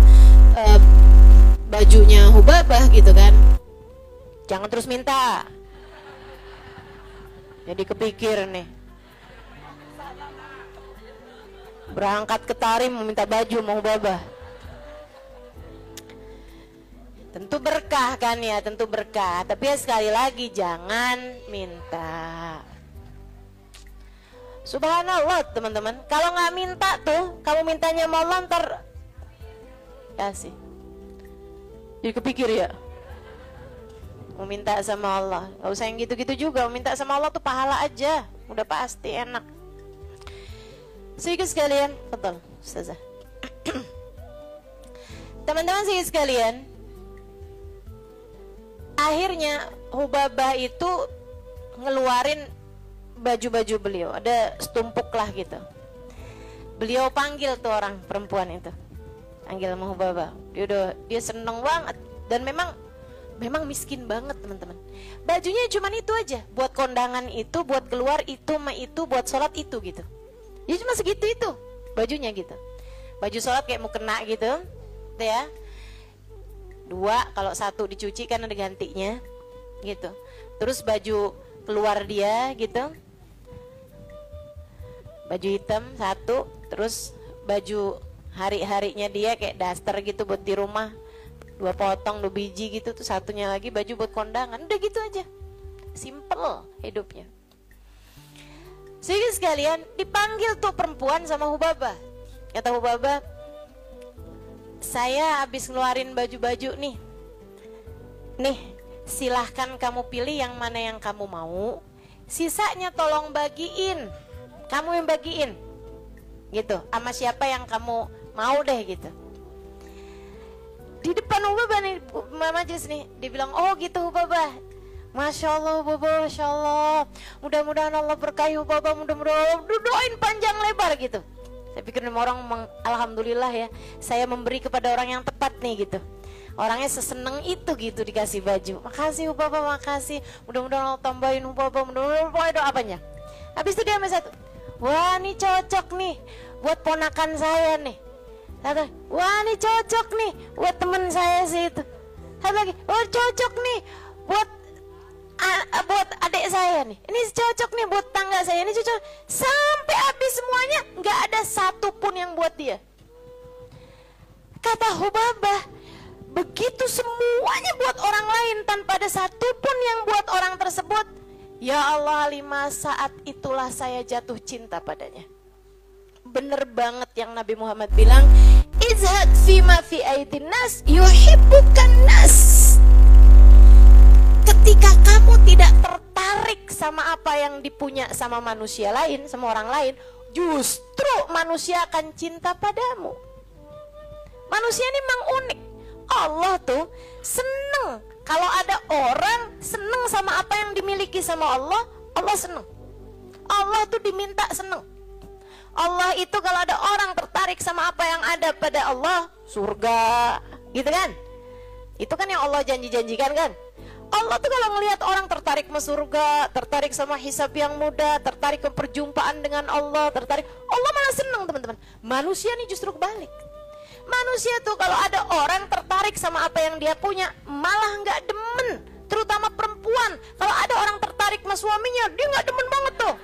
bajunya Hubabah gitu kan. Jangan terus minta. Jadi kepikir nih, berangkat ke Tarim meminta baju mau Hubabah. Tentu berkah kan ya, tentu berkah. Tapi ya sekali lagi jangan minta. Subhanallah teman-teman, kalau nggak minta tuh, kamu mintanya mau Allah ntar ya sih. Jadi kepikir ya, mau minta sama Allah, nggak usah yang gitu-gitu juga. Mau minta sama Allah tuh pahala aja, udah pasti enak. Sehingga sekalian, betul, Ustazah. Teman-teman sehingga sekalian, akhirnya Hubabah itu ngeluarin baju-baju beliau, ada setumpuk lah gitu. Beliau panggil tuh orang perempuan itu, panggil sama Hubabah. Dia seneng banget, dan memang miskin banget teman-teman. Bajunya cuma itu aja, buat kondangan itu, buat keluar itu, buat sholat itu gitu. Dia cuma segitu itu bajunya gitu. Baju sholat kayak mau kena gitu, tuh ya. 2, kalau 1 dicuci kan ada gantinya gitu. Terus baju keluar dia gitu, baju hitam 1, terus baju hari-harinya dia kayak daster gitu buat di rumah, 2 potong 2 biji gitu, tuh 1-nya lagi baju buat kondangan. Udah gitu aja, simple hidupnya. Sehingga sekalian dipanggil tuh perempuan sama Hubabah. Kata Hubabah, saya habis ngeluarin baju-baju nih, silahkan kamu pilih yang mana yang kamu mau, sisanya tolong bagiin, kamu yang bagiin gitu, sama siapa yang kamu mau deh gitu. Di depan Hubabah nih, majelis nih, dia bilang, oh gitu Hubabah, Masya Allah Hubabah, Masya Allah, mudah-mudahan Allah berkahi Hubabah, mudah-mudahan doain panjang lebar gitu. Saya pikir orang alhamdulillah ya, saya memberi kepada orang yang tepat nih gitu. Orangnya seseneng itu gitu dikasih baju. Makasih Hubabah, makasih. Mudah-mudahan Allah tambahin Hubabah, mudah-mudahan doa apanya. Habis itu dia sama satu, wah ini cocok nih buat ponakan saya nih. Satu, wah ini cocok nih buat temen saya sih itu. Satu lagi, wah cocok nih buat adik saya nih, ini cocok nih buat tangga saya, ini cocok. Sampai habis semuanya, nggak ada satu pun yang buat dia. Kata Hubabah, begitu semuanya buat orang lain tanpa ada satu pun yang buat orang tersebut, ya Allah, 5 saat itulah saya jatuh cinta padanya. Bener banget yang Nabi Muhammad bilang, izhad fima fi aidin nas yuhibbukan nas. Ketika kamu tidak tertarik sama apa yang dipunya sama manusia lain, sama orang lain, justru manusia akan cinta padamu. Manusia ini memang unik. Allah tuh seneng kalau ada orang seneng sama apa yang dimiliki sama Allah, Allah seneng. Allah tuh diminta seneng. Allah itu kalau ada orang tertarik sama apa yang ada pada Allah, surga, gitu kan? Itu kan yang Allah janji-janjikan kan? Allah tuh kalau ngelihat orang tertarik sama surga, tertarik sama hisab yang mudah, tertarik ke perjumpaan dengan Allah, Allah malah seneng teman-teman. Manusia nih justru kebalik. Manusia tuh kalau ada orang tertarik sama apa yang dia punya, malah nggak demen. Terutama perempuan, kalau ada orang tertarik sama suaminya, dia nggak demen banget tuh.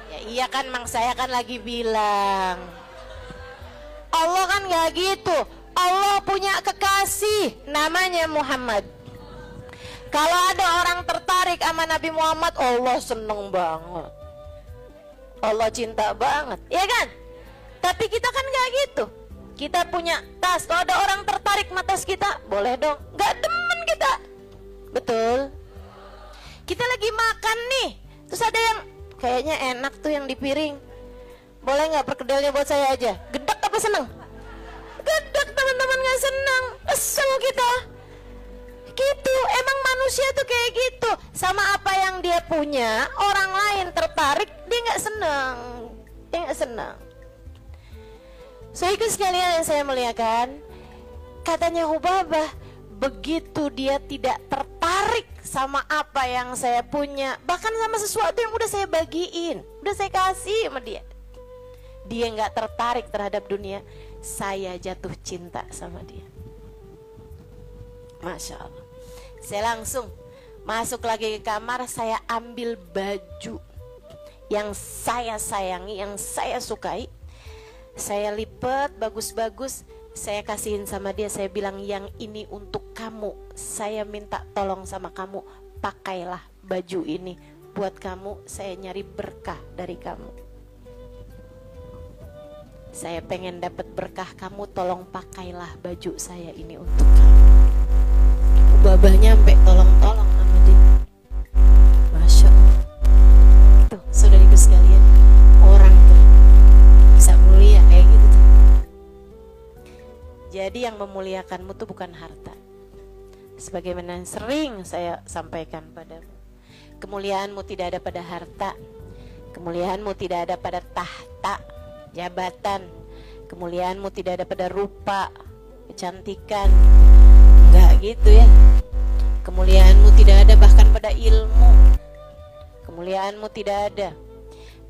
Ya iya kan, mang saya kan lagi bilang, Allah kan gak gitu. Allah punya kekasih namanya Muhammad. Kalau ada orang tertarik sama Nabi Muhammad, Allah seneng banget, Allah cinta banget, ya kan? Tapi kita kan gak gitu. Kita punya tas, kalau ada orang tertarik sama tas kita, boleh dong, gak demen kita. Betul. Kita lagi makan nih, terus ada yang kayaknya enak tuh yang di piring, boleh gak perkedelnya buat saya aja? Gedek apa seneng? Gedek teman-teman, gak seneng, kesel kita. Gitu, emang manusia tuh kayak gitu. Sama apa yang dia punya, orang lain tertarik, dia gak seneng. Dia gak seneng. So itu sekalian yang saya muliakan, katanya Hubabah, begitu dia tidak tertarik sama apa yang saya punya, bahkan sama sesuatu yang udah saya bagiin, udah saya kasih sama dia, dia gak tertarik terhadap dunia, saya jatuh cinta sama dia. Masya Allah. Saya langsung masuk lagi ke kamar, saya ambil baju yang saya sayangi, yang saya sukai, saya lipat bagus-bagus, saya kasihin sama dia. Saya bilang, yang ini untuk kamu, saya minta tolong sama kamu, pakailah baju ini buat kamu, saya nyari berkah dari kamu, saya pengen dapat berkah kamu, tolong pakailah baju saya ini untuk kamu. Babahnya sampai tolong-tolong sama dia. Masya Allah. Tuh saudariku sekalian, orang tuh bisa mulia kayak gitu tuh. Jadi yang memuliakanmu tuh bukan harta, Sebagaimana sering saya sampaikan padamu, kemuliaanmu tidak ada pada harta, kemuliaanmu tidak ada pada tahta, jabatan, kemuliaanmu tidak ada pada rupa, kecantikan. Enggak gitu ya. Kemuliaanmu tidak ada bahkan pada ilmu. Kemuliaanmu tidak ada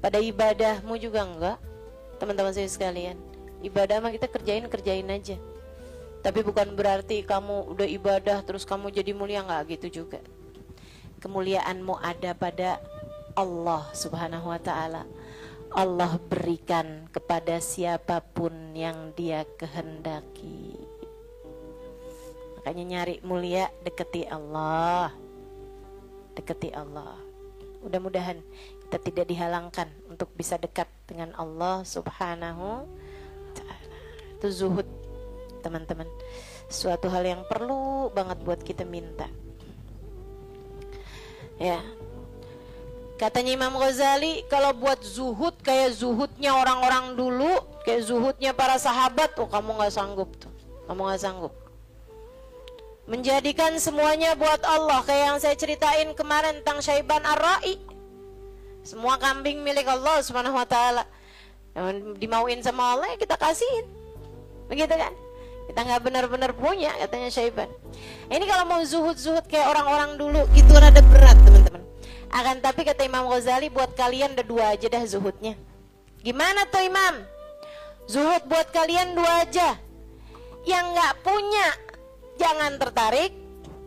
pada ibadahmu juga enggak. Teman-teman saya sekalian, ibadah mah kita kerjain aja. Tapi bukan berarti kamu udah ibadah terus kamu jadi mulia, enggak gitu juga. Kemuliaanmu ada pada Allah Subhanahu wa taala. Allah berikan kepada siapapun yang Dia kehendaki. Makanya nyari mulia, deketi Allah. Deketi Allah. Mudah-mudahan kita tidak dihalangkan untuk bisa dekat dengan Allah Subhanahu wa taala. Itu zuhud, teman-teman. Suatu hal yang perlu banget buat kita minta. Ya. Katanya Imam Ghazali, kalau buat zuhud kayak zuhudnya orang-orang dulu, kayak zuhudnya para sahabat, oh kamu gak sanggup tuh. Kamu gak sanggup. Menjadikan semuanya buat Allah, kayak yang saya ceritain kemarin tentang Syaiban Ar-Ra'i. Semua kambing milik Allah Subhanahu wa taala. Yang dimauin sama Allah ya kita kasihin. Begitu kan? Kita nggak benar-benar punya, katanya Syaiban. Ini kalau mau zuhud-zuhud kayak orang-orang dulu itu rada berat, teman-teman. Akan tapi kata Imam Ghazali, buat kalian ada dua aja dah zuhudnya. Gimana tuh Imam? Zuhud buat kalian dua aja. Yang nggak punya jangan tertarik,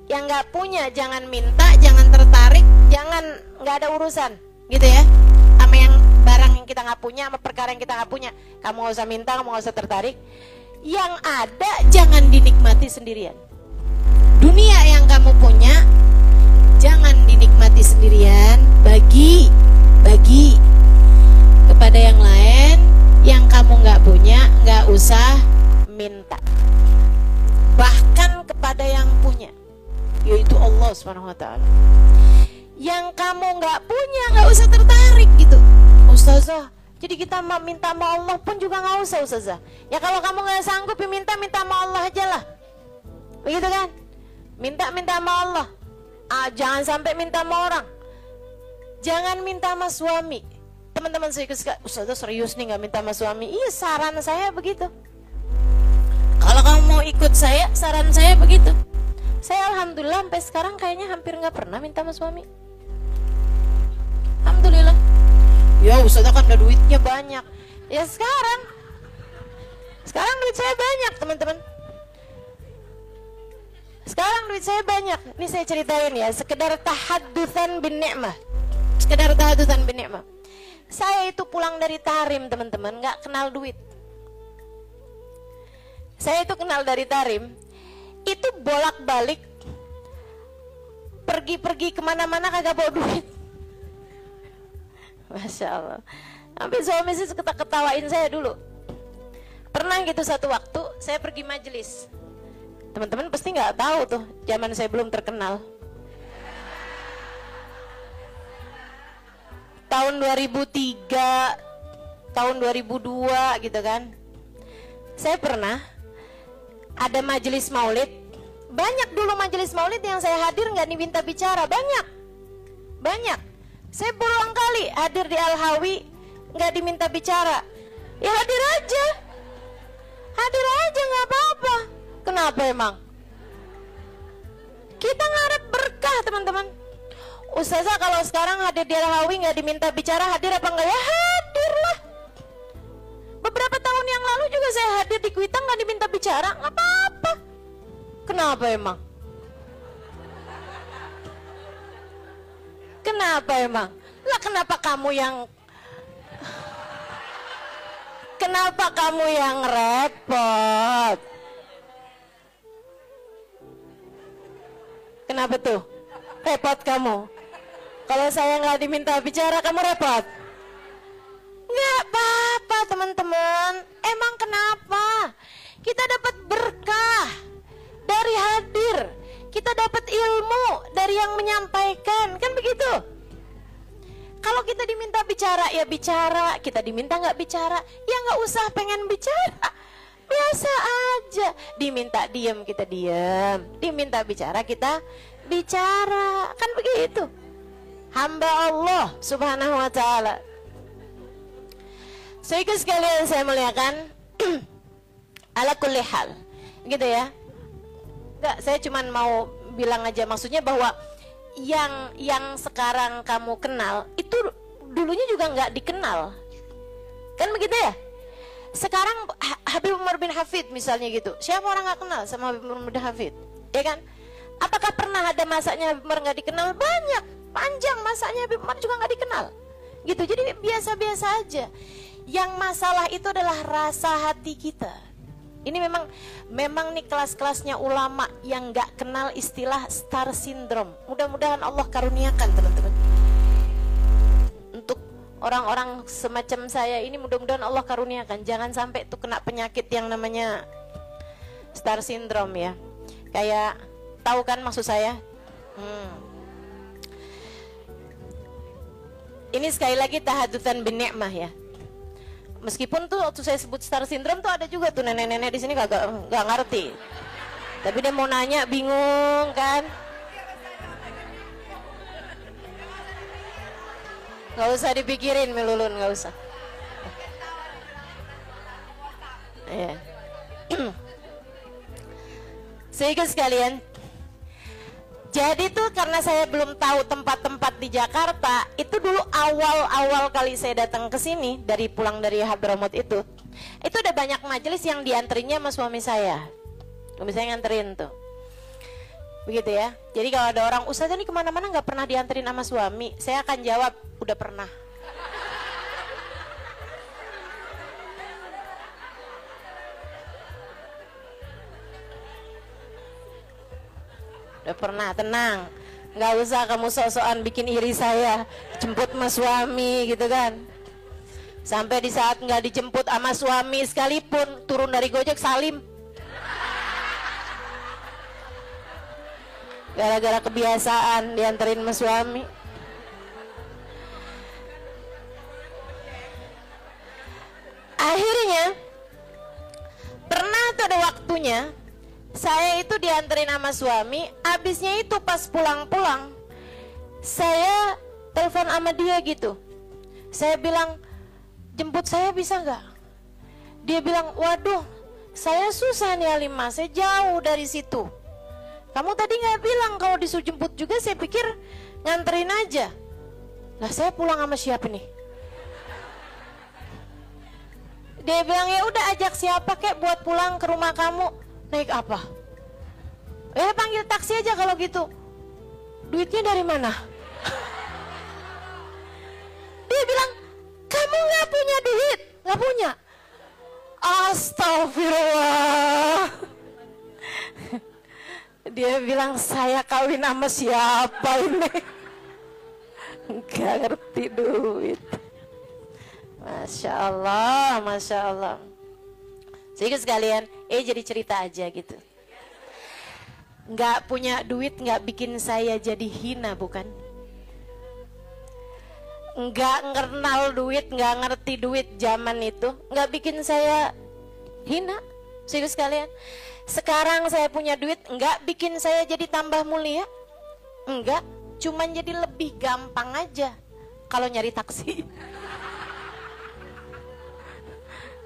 yang nggak punya jangan minta, jangan tertarik, jangan nggak ada urusan, gitu ya. Sama yang barang yang kita nggak punya, sama perkara yang kita nggak punya, kamu nggak usah minta, kamu nggak usah tertarik. Yang ada jangan dinikmati sendirian. Dunia yang kamu punya jangan dinikmati sendirian, bagi kepada yang lain. Yang kamu nggak punya nggak usah minta. Bahkan kepada yang punya, yaitu Allah Subhanahu wa taala. Yang kamu nggak punya nggak usah tertarik gitu. Ustazah, jadi kita minta sama Allah pun juga nggak usah Ustazah. Ya kalau kamu nggak sanggup ya minta sama Allah aja lah. Begitu kan? Minta sama Allah. Jangan sampai minta sama orang. Jangan minta sama suami. Teman-teman saya suka, Ustazah serius nih nggak minta sama suami. Iya, saran saya begitu. Kalau kamu mau ikut saya, saran saya begitu. Saya alhamdulillah sampai sekarang kayaknya hampir nggak pernah minta sama suami. Alhamdulillah. Ya Ustazah kan udah duitnya banyak. Ya sekarang duit saya banyak, teman-teman. Sekarang duit saya banyak. Ini saya ceritain ya, sekedar tahaddusan bin ni'mah. Sekedar tahaddusan bin ni'mah. Saya itu pulang dari Tarim, teman-teman, nggak kenal duit. Saya itu kenal dari Tarim, itu bolak-balik pergi-pergi kemana-mana kagak bawa duit. Masya Allah. Sampai suami saya ketawain saya dulu. Pernah gitu satu waktu saya pergi majelis. Teman-teman pasti nggak tahu tuh, zaman saya belum terkenal. Tahun 2003, tahun 2002 gitu kan. Saya pernah ada majelis maulid. Banyak dulu majelis maulid yang saya hadir nggak diminta bicara, banyak. Saya berulang kali hadir di Al-Hawi nggak diminta bicara. Ya hadir aja nggak apa-apa. Kenapa emang? Kita ngarep berkah, teman-teman. Ustazah kalau sekarang hadir di Al-Hawi nggak diminta bicara, hadir apa enggak? Ya hadir lah. Beberapa tahun yang lalu juga saya hadir di Kuitang nggak diminta bicara, nggak apa-apa. Kenapa emang? Kenapa emang? Lah kenapa kamu yang repot? Kenapa tuh? Repot kamu? Kalau saya nggak diminta bicara, kamu repot? Nggak apa-apa, teman-teman. Emang kenapa? Kita dapat berkah dari hadir. Kita dapat ilmu dari yang menyampaikan. Kan begitu? Kalau kita diminta bicara, ya bicara. Kita diminta nggak bicara, ya nggak usah pengen bicara. Biasa aja. Diminta diam kita diam, diminta bicara kita bicara. Kan begitu hamba Allah subhanahu wa ta'ala. Sehingga sekalian saya muliakan, ala kulli hal gitu ya. Enggak, saya cuman mau bilang aja, maksudnya bahwa yang sekarang kamu kenal itu dulunya juga nggak dikenal, kan begitu ya. Sekarang Habib Umar bin Hafid misalnya gitu, siapa orang nggak kenal sama Habib Umar bin Hafid, ya kan? Apakah pernah ada masanya Habib Umar nggak dikenal? Banyak, panjang masanya Habib Umar juga nggak dikenal, gitu. Jadi biasa-biasa aja. Yang masalah itu adalah rasa hati kita. Ini memang nih kelas-kelasnya ulama yang nggak kenal istilah star syndrome. Mudah-mudahan Allah karuniakan teman-teman. Untuk orang-orang semacam saya ini, mudah-mudahan Allah karuniakan. Jangan sampai tuh kena penyakit yang namanya star syndrome ya. Kayak, tahu kan maksud saya? Ini sekali lagi tahadutsan bin ni'mah ya. Meskipun tuh waktu saya sebut star syndrome tuh ada juga tuh nenek-nenek di sini nggak ngerti. Tapi dia mau nanya bingung kan? Nggak usah dipikirin Milulun, nggak usah. Ya. Sehingga sekalian, jadi tuh karena saya belum tahu tempat-tempat di Jakarta, itu dulu awal-awal kali saya datang ke sini dari pulang dari Hadramut itu ada banyak majelis yang dianterinya sama suami saya. Suami saya nganterin tuh, begitu ya. Jadi kalau ada orang, Ustazah ini kemana-mana nggak pernah dianterin sama suami, saya akan jawab, udah pernah. Udah pernah, tenang. Nggak usah kamu sok-sokan bikin iri saya, jemput sama suami gitu kan. Sampai di saat nggak dijemput sama suami sekalipun, turun dari Gojek salim. Gara-gara kebiasaan dianterin sama suami. Akhirnya pernah tuh ada waktunya saya itu dianterin sama suami, abisnya itu pas pulang-pulang saya telepon sama dia gitu. Saya bilang, jemput saya bisa nggak? Dia bilang, waduh saya susah nih Halimah, saya jauh dari situ. Kamu tadi nggak bilang kalau disuruh jemput juga, saya pikir nganterin aja. Lah saya pulang sama siapa nih? Dia bilang, ya udah ajak siapa kek buat pulang ke rumah kamu. Naik apa? Panggil taksi aja kalau gitu. Duitnya dari mana? Dia bilang, kamu nggak punya duit? Nggak punya? Astagfirullah. Dia bilang, saya kawin sama siapa ini? Nggak ngerti duit. Masya Allah, Masya Allah. Sehingga sekalian, jadi cerita aja gitu. Nggak punya duit nggak bikin saya jadi hina, bukan? Nggak kenal duit, nggak ngerti duit zaman itu, nggak bikin saya hina. Sehingga sekalian, sekarang saya punya duit, nggak bikin saya jadi tambah mulia. Enggak, cuman jadi lebih gampang aja kalau nyari taksi.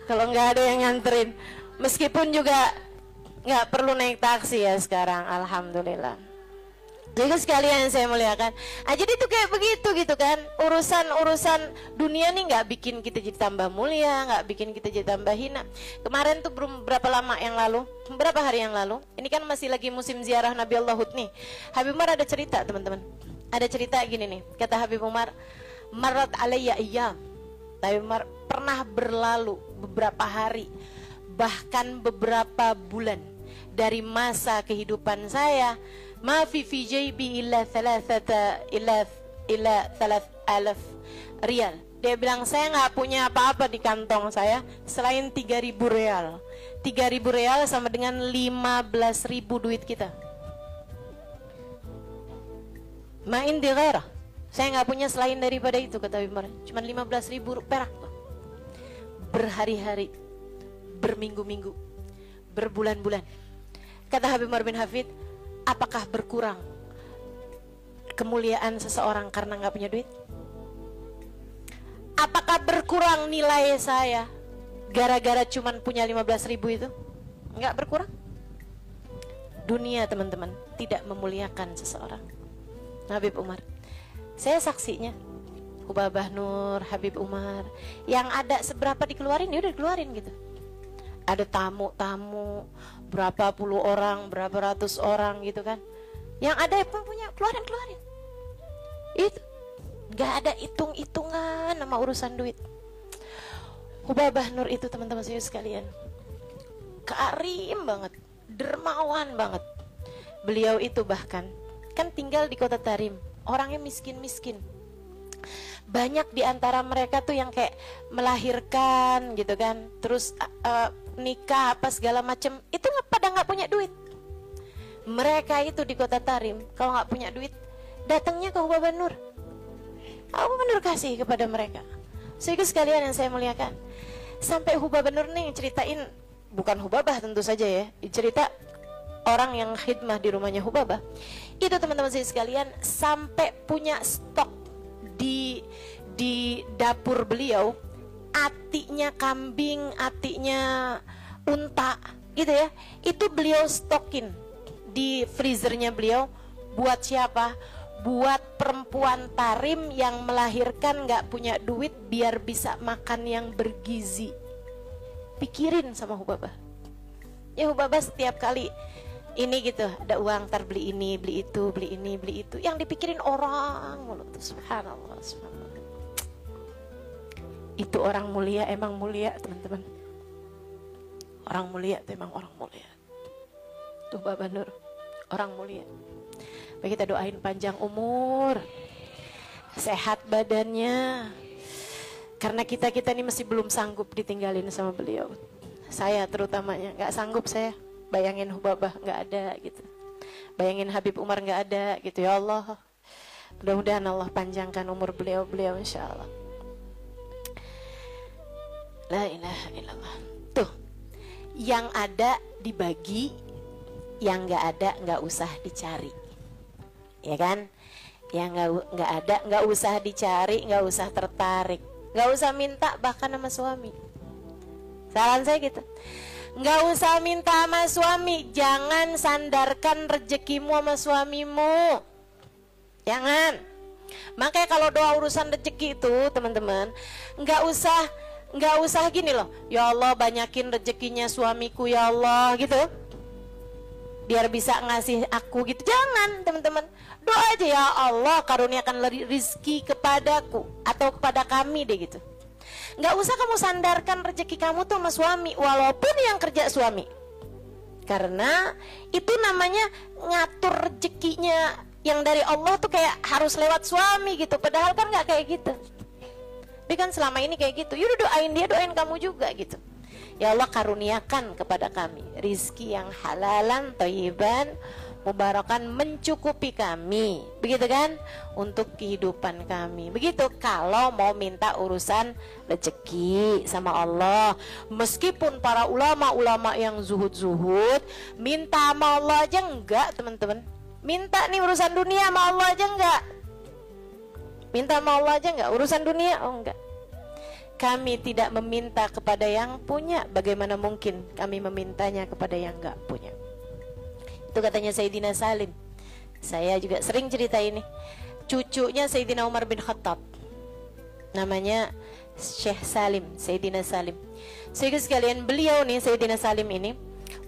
Kalau nggak ada yang nganterin, meskipun juga nggak perlu naik taksi ya sekarang, alhamdulillah. Jadi sekalian saya muliakan, jadi itu kayak begitu gitu kan. Urusan dunia nih nggak bikin kita jadi tambah mulia, nggak bikin kita jadi tambah hina. Kemarin tuh berapa lama yang lalu, berapa hari yang lalu, ini kan masih lagi musim ziarah Nabi Allah Hud nih. Habib Umar ada cerita teman-teman, ada cerita gini nih, kata Habib Umar, marat alayya ayyam. Habib Umar, pernah berlalu beberapa hari, bahkan beberapa bulan dari masa kehidupan saya, ma fi jaybi illa 3,000 riyal. Dia bilang, saya nggak punya apa-apa di kantong saya selain 3.000 real. 3.000 real sama dengan 15.000 duit kita. Ma indi ghairah. Saya nggak punya selain daripada itu, kata Habib Umar. Cuma 15.000 perak tuh. Berhari-hari, berminggu-minggu, berbulan-bulan. Kata Habib Umar bin Hafid, apakah berkurang kemuliaan seseorang karena nggak punya duit? Apakah berkurang nilai saya gara-gara cuman punya 15.000 itu? Nggak berkurang. Dunia teman-teman tidak memuliakan seseorang. Habib Umar, saya saksinya. Hubabah Nur, Habib Umar, yang ada seberapa dikeluarin, ya udah dikeluarin gitu. Ada tamu-tamu berapa puluh orang, berapa ratus orang gitu kan. Yang ada yang punya keluarin. Itu nggak ada hitung-hitungan sama urusan duit. Hubabah Nur itu teman-teman saya sekalian, karim banget, dermawan banget. Beliau itu bahkan kan tinggal di kota Tarim, orangnya miskin-miskin. Banyak di antara mereka tuh yang kayak melahirkan gitu kan, terus nikah apa segala macem, itu pada nggak punya duit. Mereka itu di kota Tarim kalau nggak punya duit, datangnya ke Hubabah Nur. Hubabah Nur kasih kepada mereka. Sehingga sekalian yang saya muliakan, sampai Hubabah Nur nih ceritain, bukan Hubabah tentu saja ya, cerita orang yang khidmah di rumahnya Hubabah itu teman-teman saya sekalian, sampai punya stok di dapur beliau, atinya kambing, atinya unta gitu ya, itu beliau stokin di freezernya beliau. Buat siapa? Buat perempuan Tarim yang melahirkan nggak punya duit, biar bisa makan yang bergizi. Pikirin sama Hubabah ya. Hubabah setiap kali ini gitu, ada uang, ntar beli ini, beli itu, beli ini, beli itu, yang dipikirin orang mulu tuh. Subhanallah, subhanallah. Itu orang mulia, emang mulia teman-teman. Orang mulia tuh emang orang mulia. Tuh Baba Nur, orang mulia. Baik, kita doain panjang umur, sehat badannya, karena kita ini masih belum sanggup ditinggalin sama beliau. Saya terutamanya nggak sanggup saya. Bayangin Hubabah nggak ada gitu, bayangin Habib Umar nggak ada gitu. Ya Allah, mudah-mudahan Allah panjangkan umur beliau insya Allah. La ilaha illallah. Tuh, yang ada dibagi, yang nggak ada nggak usah dicari, ya kan? Yang nggak ada nggak usah dicari, nggak usah tertarik, nggak usah minta bahkan sama suami. Saran saya gitu. Nggak usah minta sama suami. Jangan sandarkan rezekimu sama suamimu. Jangan. Makanya kalau doa urusan rezeki itu teman-teman, nggak usah gini loh, ya Allah banyakin rezekinya suamiku ya Allah gitu, biar bisa ngasih aku gitu. Jangan teman-teman. Doa aja, ya Allah karuniakan rizki kepadaku atau kepada kami deh gitu. Nggak usah kamu sandarkan rezeki kamu tuh sama suami, walaupun yang kerja suami, karena itu namanya ngatur rezekinya yang dari Allah tuh kayak harus lewat suami gitu. Padahal kan nggak kayak gitu. Tapi kan selama ini kayak gitu. Yaudah doain dia, doain kamu juga gitu. Ya Allah karuniakan kepada kami rizki yang halalan, thayyiban, mubarakan, mencukupi kami, begitu kan, untuk kehidupan kami. Begitu kalau mau minta urusan rezeki sama Allah. Meskipun para ulama-ulama yang zuhud minta sama Allah aja enggak teman-teman. Minta nih urusan dunia sama Allah aja enggak. Minta sama Allah aja enggak, urusan dunia oh enggak. Kami tidak meminta kepada yang punya, bagaimana mungkin kami memintanya kepada yang enggak punya. Itu katanya Sayyidina Salim. Saya juga sering cerita ini. Cucunya Sayyidina Umar bin Khattab, namanya Syekh Salim, Sayyidina Salim. Sehingga sekalian beliau nih, Sayyidina Salim ini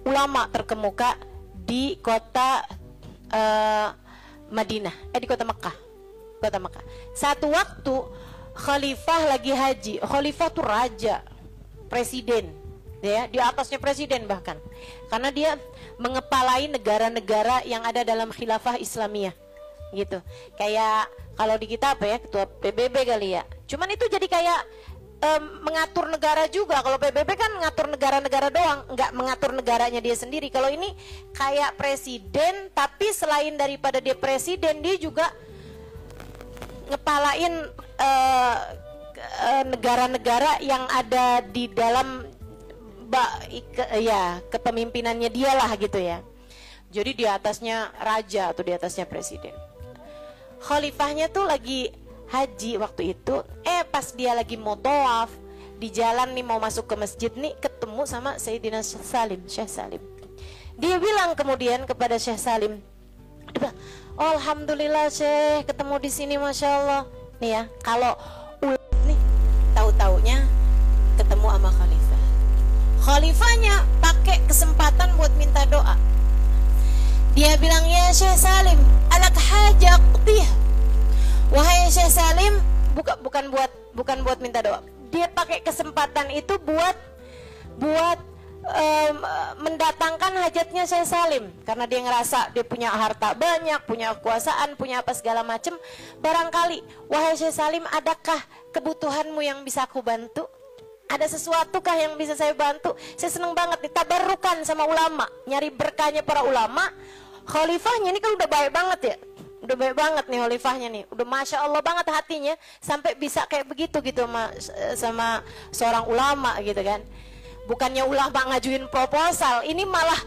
ulama terkemuka di kota Madinah, di kota Mekah. Kota Mekah. Satu waktu khalifah lagi haji. Khalifah tuh raja, presiden, ya, di atasnya presiden bahkan. Karena dia mengepalai negara-negara yang ada dalam khilafah Islamiyah gitu. Kayak kalau di kita apa ya, ketua PBB kali ya. Cuman itu jadi kayak mengatur negara juga. Kalau PBB kan mengatur negara-negara doang, nggak mengatur negaranya dia sendiri. Kalau ini kayak presiden, tapi selain daripada dia presiden, dia juga ngepalain negara-negara yang ada di dalam kepemimpinannya dialah gitu ya. Jadi di atasnya raja atau di atasnya presiden. Khalifahnya tuh lagi haji waktu itu. Pas dia lagi mau tawaf di jalan nih, mau masuk ke masjid nih, ketemu sama Sayyidina Syekh Salim. Dia bilang kemudian kepada Syekh Salim, oh, alhamdulillah Syekh, ketemu di sini, masya Allah. Nih ya, kalau nih tahu-taunya ketemu sama khalifah. Khalifahnya pakai kesempatan buat minta doa. Dia bilang, ya Syekh Salim, alak hajak dia. Wahai Syekh Salim, bukan buat minta doa. Dia pakai kesempatan itu buat mendatangkan hajatnya Syekh Salim, karena dia ngerasa dia punya harta banyak, punya kekuasaan, punya apa segala macam. Barangkali, wahai Syekh Salim, adakah kebutuhanmu yang bisa aku bantu? Ada sesuatukah yang bisa saya bantu? Saya seneng banget nih tabarukan sama ulama, nyari berkahnya para ulama. Khalifahnya ini kan udah baik banget ya, udah baik banget nih khalifahnya nih, udah masya Allah banget hatinya sampai bisa kayak begitu gitu sama seorang ulama gitu kan. Bukannya ulama ngajuin proposal, ini malah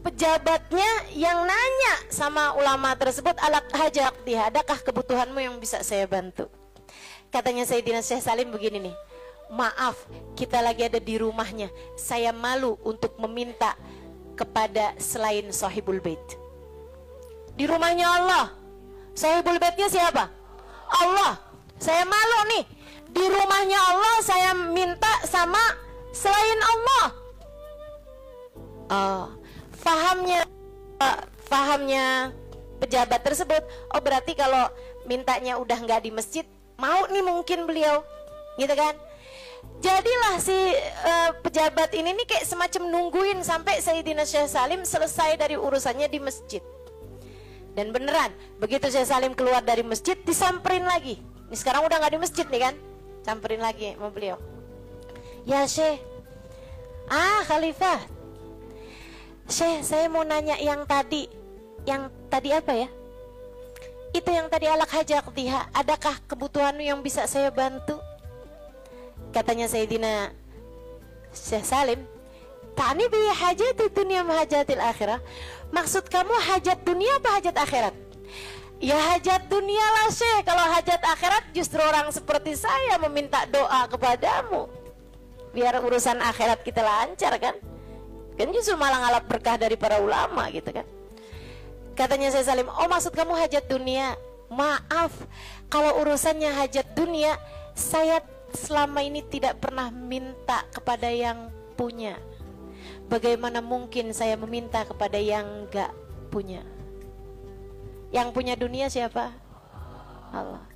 pejabatnya yang nanya sama ulama tersebut, alak hajak dia, adakah kebutuhanmu yang bisa saya bantu? Katanya Sayyidina Syekh Salim begini nih, maaf, kita lagi ada di rumahnya, saya malu untuk meminta kepada selain sahibul bait. Di rumahnya Allah, sahibul baitnya siapa? Allah. Saya malu nih, di rumahnya Allah saya minta sama selain Allah. Fahamnya pejabat tersebut, oh berarti kalau mintanya udah nggak di masjid, mau nih mungkin beliau, gitu kan? Jadilah si pejabat ini nih kayak semacam nungguin sampai Sayyidina Syekh Salim selesai dari urusannya di masjid. Dan beneran, begitu Syekh Salim keluar dari masjid, disamperin lagi. Ini sekarang udah nggak di masjid nih kan? Samperin lagi sama beliau. Ya Syekh, Khalifah, Syekh, saya mau nanya yang tadi apa ya? Itu yang tadi alak hajak diha, adakah kebutuhanmu yang bisa saya bantu? Katanya Sayyidina Syekh Salim, ta'ni bi hajati dunia ma hajatil akhirah. Maksud kamu hajat dunia apa hajat akhirat? Ya hajat dunia lah Syekh. Kalau hajat akhirat justru orang seperti saya meminta doa kepadamu, biar urusan akhirat kita lancar kan? Kan justru malah ngalap berkah dari para ulama gitu kan. Katanya Syekh Salim, oh maksud kamu hajat dunia. Maaf, kalau urusannya hajat dunia, saya selama ini tidak pernah minta kepada yang punya. Bagaimana mungkin saya meminta kepada yang gak punya? Yang punya dunia siapa? Allah.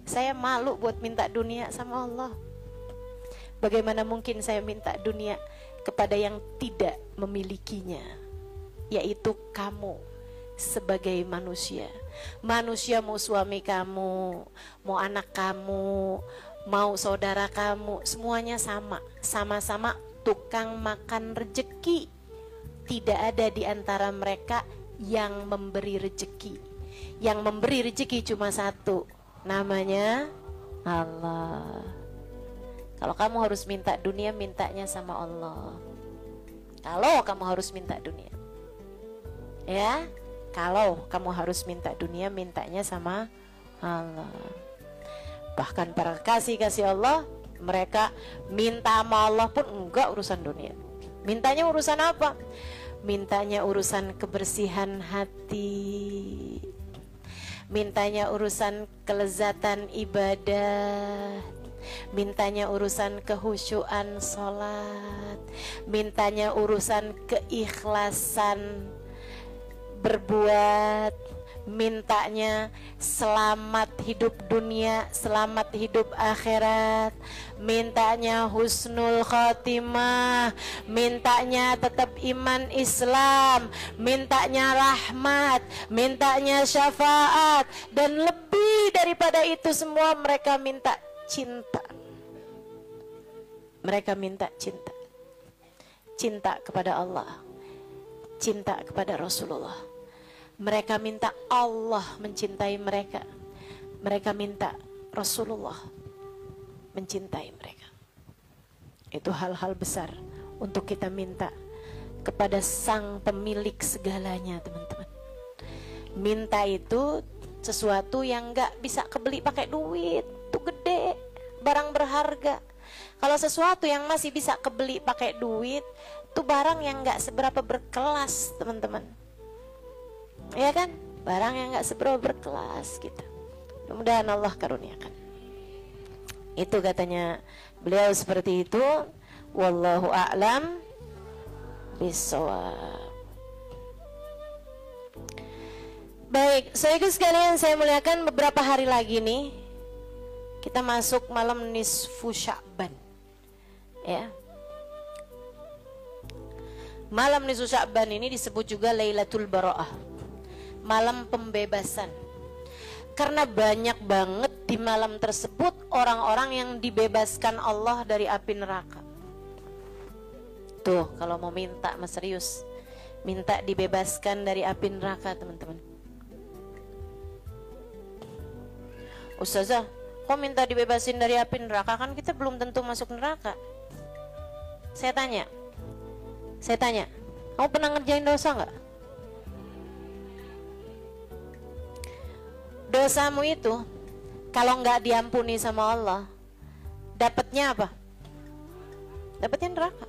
Saya malu buat minta dunia sama Allah. Bagaimana mungkin saya minta dunia kepada yang tidak memilikinya, yaitu kamu sebagai manusia. Manusia mau suami kamu, mau anak kamu, mau saudara kamu, semuanya sama-sama tukang makan rejeki. Tidak ada di antara mereka yang memberi rejeki. Yang memberi rejeki cuma satu, namanya Allah. Kalau kamu harus minta dunia, mintanya sama Allah. Kalau kamu harus minta dunia, ya, kalau kamu harus minta dunia, mintanya sama Allah. Bahkan para kasih Allah, mereka minta sama Allah pun enggak urusan dunia. Mintanya urusan apa? Mintanya urusan kebersihan hati, mintanya urusan kelezatan ibadah, mintanya urusan kehusyuan sholat, mintanya urusan keikhlasan berbuat, mintanya selamat hidup dunia, selamat hidup akhirat, mintanya husnul khotimah, mintanya tetap iman Islam, mintanya rahmat, mintanya syafaat, dan lebih daripada itu semua mereka minta cinta. Mereka minta cinta. Cinta kepada Allah, cinta kepada Rasulullah. Mereka minta Allah mencintai mereka. Mereka minta Rasulullah mencintai mereka. Itu hal-hal besar untuk kita minta kepada sang pemilik segalanya, teman-teman. Minta itu sesuatu yang nggak bisa kebeli pakai duit, itu gede, barang berharga. Kalau sesuatu yang masih bisa kebeli pakai duit, itu barang yang nggak seberapa berkelas, teman-teman. Ya kan? Barang yang nggak seberapa berkelas gitu. Mudah-mudahan Allah karuniakan. Itu katanya beliau seperti itu. Wallahu a'lam bishawab. Baik, saudaraku sekalian, saya muliakan, beberapa hari lagi nih kita masuk malam nisfu Sya'ban. Ya. Malam nisfu Sya'ban ini disebut juga Lailatul Bara'ah, malam pembebasan. Karena banyak banget di malam tersebut orang-orang yang dibebaskan Allah dari api neraka. Tuh, kalau mau minta mas serius, minta dibebaskan dari api neraka, teman-teman. Ustazah, kok minta dibebasin dari api neraka? Kan kita belum tentu masuk neraka. Saya tanya, kamu pernah ngerjain dosa nggak? Dosamu itu kalau nggak diampuni sama Allah, dapatnya apa? Dapatnya neraka.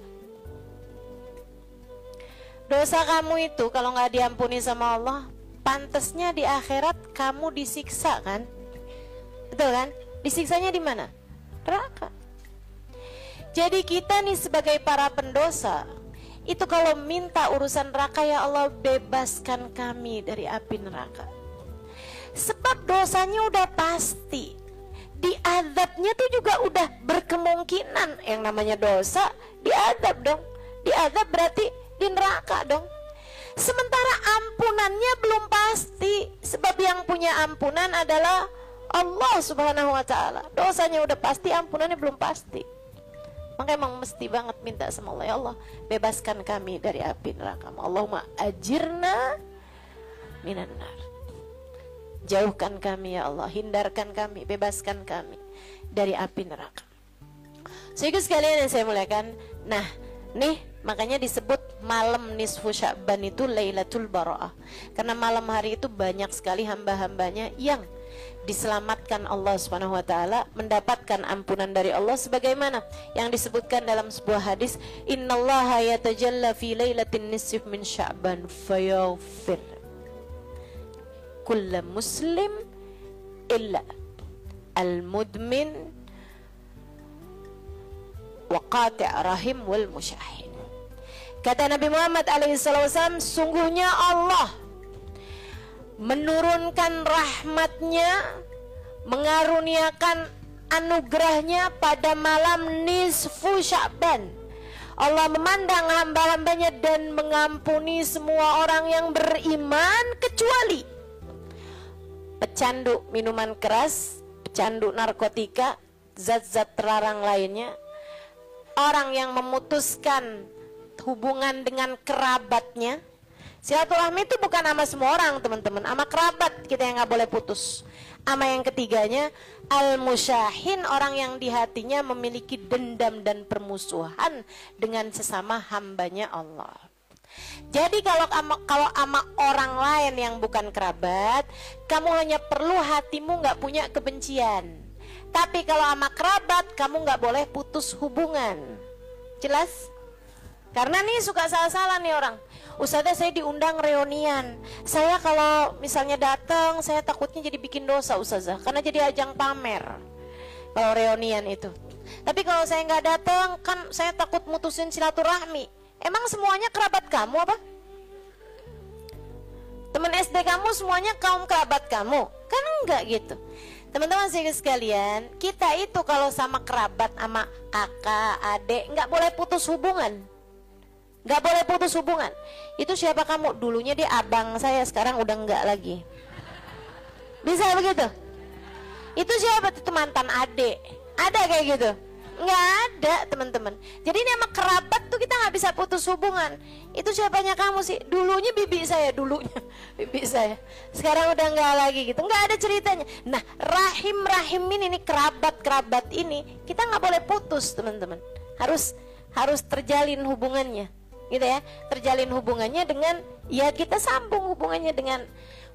Dosa kamu itu kalau nggak diampuni sama Allah, pantasnya di akhirat kamu disiksa, kan? Betul kan? Disiksanya di mana? Neraka. Jadi kita nih sebagai para pendosa, itu kalau minta urusan neraka, ya Allah bebaskan kami dari api neraka. Sebab dosanya udah pasti, diadabnya tuh juga udah berkemungkinan. Yang namanya dosa diadab dong. Diadab berarti di neraka dong. Sementara ampunannya belum pasti, sebab yang punya ampunan adalah Allah Subhanahu wa ta'ala. Dosanya udah pasti, ampunannya belum pasti. Maka emang mesti banget minta sama Allah, ya Allah bebaskan kami dari api neraka. Allahumma ajirna minan nar. Jauhkan kami ya Allah, hindarkan kami, bebaskan kami dari api neraka. Sehingga sekalian yang saya muliakan, nah nih makanya disebut malam nisfu Sya'ban itu Lailatul Bara'ah. Karena malam hari itu banyak sekali hamba-hambanya yang diselamatkan Allah Subhanahu wa taala, mendapatkan ampunan dari Allah, sebagaimana yang disebutkan dalam sebuah hadis, innallaha yatajalla fi lailatin nisfi min Sya'ban fayaghfir kulla muslim illa al-mudmin wa qati' rahim wal musyahin. Kata Nabi Muhammad alaihissalam, sungguhnya Allah menurunkan rahmatnya, mengaruniakan anugerahnya pada malam nisfu Sya'ban. Allah memandang hamba-hambanya dan mengampuni semua orang yang beriman kecuali pecandu minuman keras, pecandu narkotika, zat-zat terlarang lainnya, orang yang memutuskan hubungan dengan kerabatnya. Silaturahmi itu bukan sama semua orang, teman-teman, sama kerabat kita yang nggak boleh putus. Sama yang ketiganya, al-musyahin, orang yang di hatinya memiliki dendam dan permusuhan dengan sesama hambanya Allah. Jadi kalau ama orang lain yang bukan kerabat, kamu hanya perlu hatimu nggak punya kebencian. Tapi kalau ama kerabat, kamu nggak boleh putus hubungan. Jelas? Karena nih suka salah-salah nih orang. Ustazah, saya diundang reunian. Saya kalau misalnya datang, saya takutnya jadi bikin dosa, Ustazah, karena jadi ajang pamer kalau reunian itu. Tapi kalau saya nggak datang, kan saya takut mutusin silaturahmi. Emang semuanya kerabat kamu apa? Teman SD kamu semuanya kaum kerabat kamu? Kan enggak gitu. Teman-teman sekalian, kita itu kalau sama kerabat, sama kakak, adik, nggak boleh putus hubungan. Nggak boleh putus hubungan. Itu siapa kamu? Dulunya dia abang saya, sekarang udah enggak lagi. Bisa begitu? Itu siapa? Itu mantan adik. Ada kayak gitu? Nggak ada, teman-teman. Jadi ini sama kerabat tuh kita nggak bisa putus hubungan. Itu siapanya kamu sih? Dulunya bibi saya, dulunya bibi saya. Sekarang udah nggak lagi gitu. Nggak ada ceritanya. Nah, rahim ini kerabat ini kita nggak boleh putus, teman-teman. Harus harus terjalin hubungannya, gitu ya. Terjalin hubungannya dengan, ya kita sambung hubungannya dengan,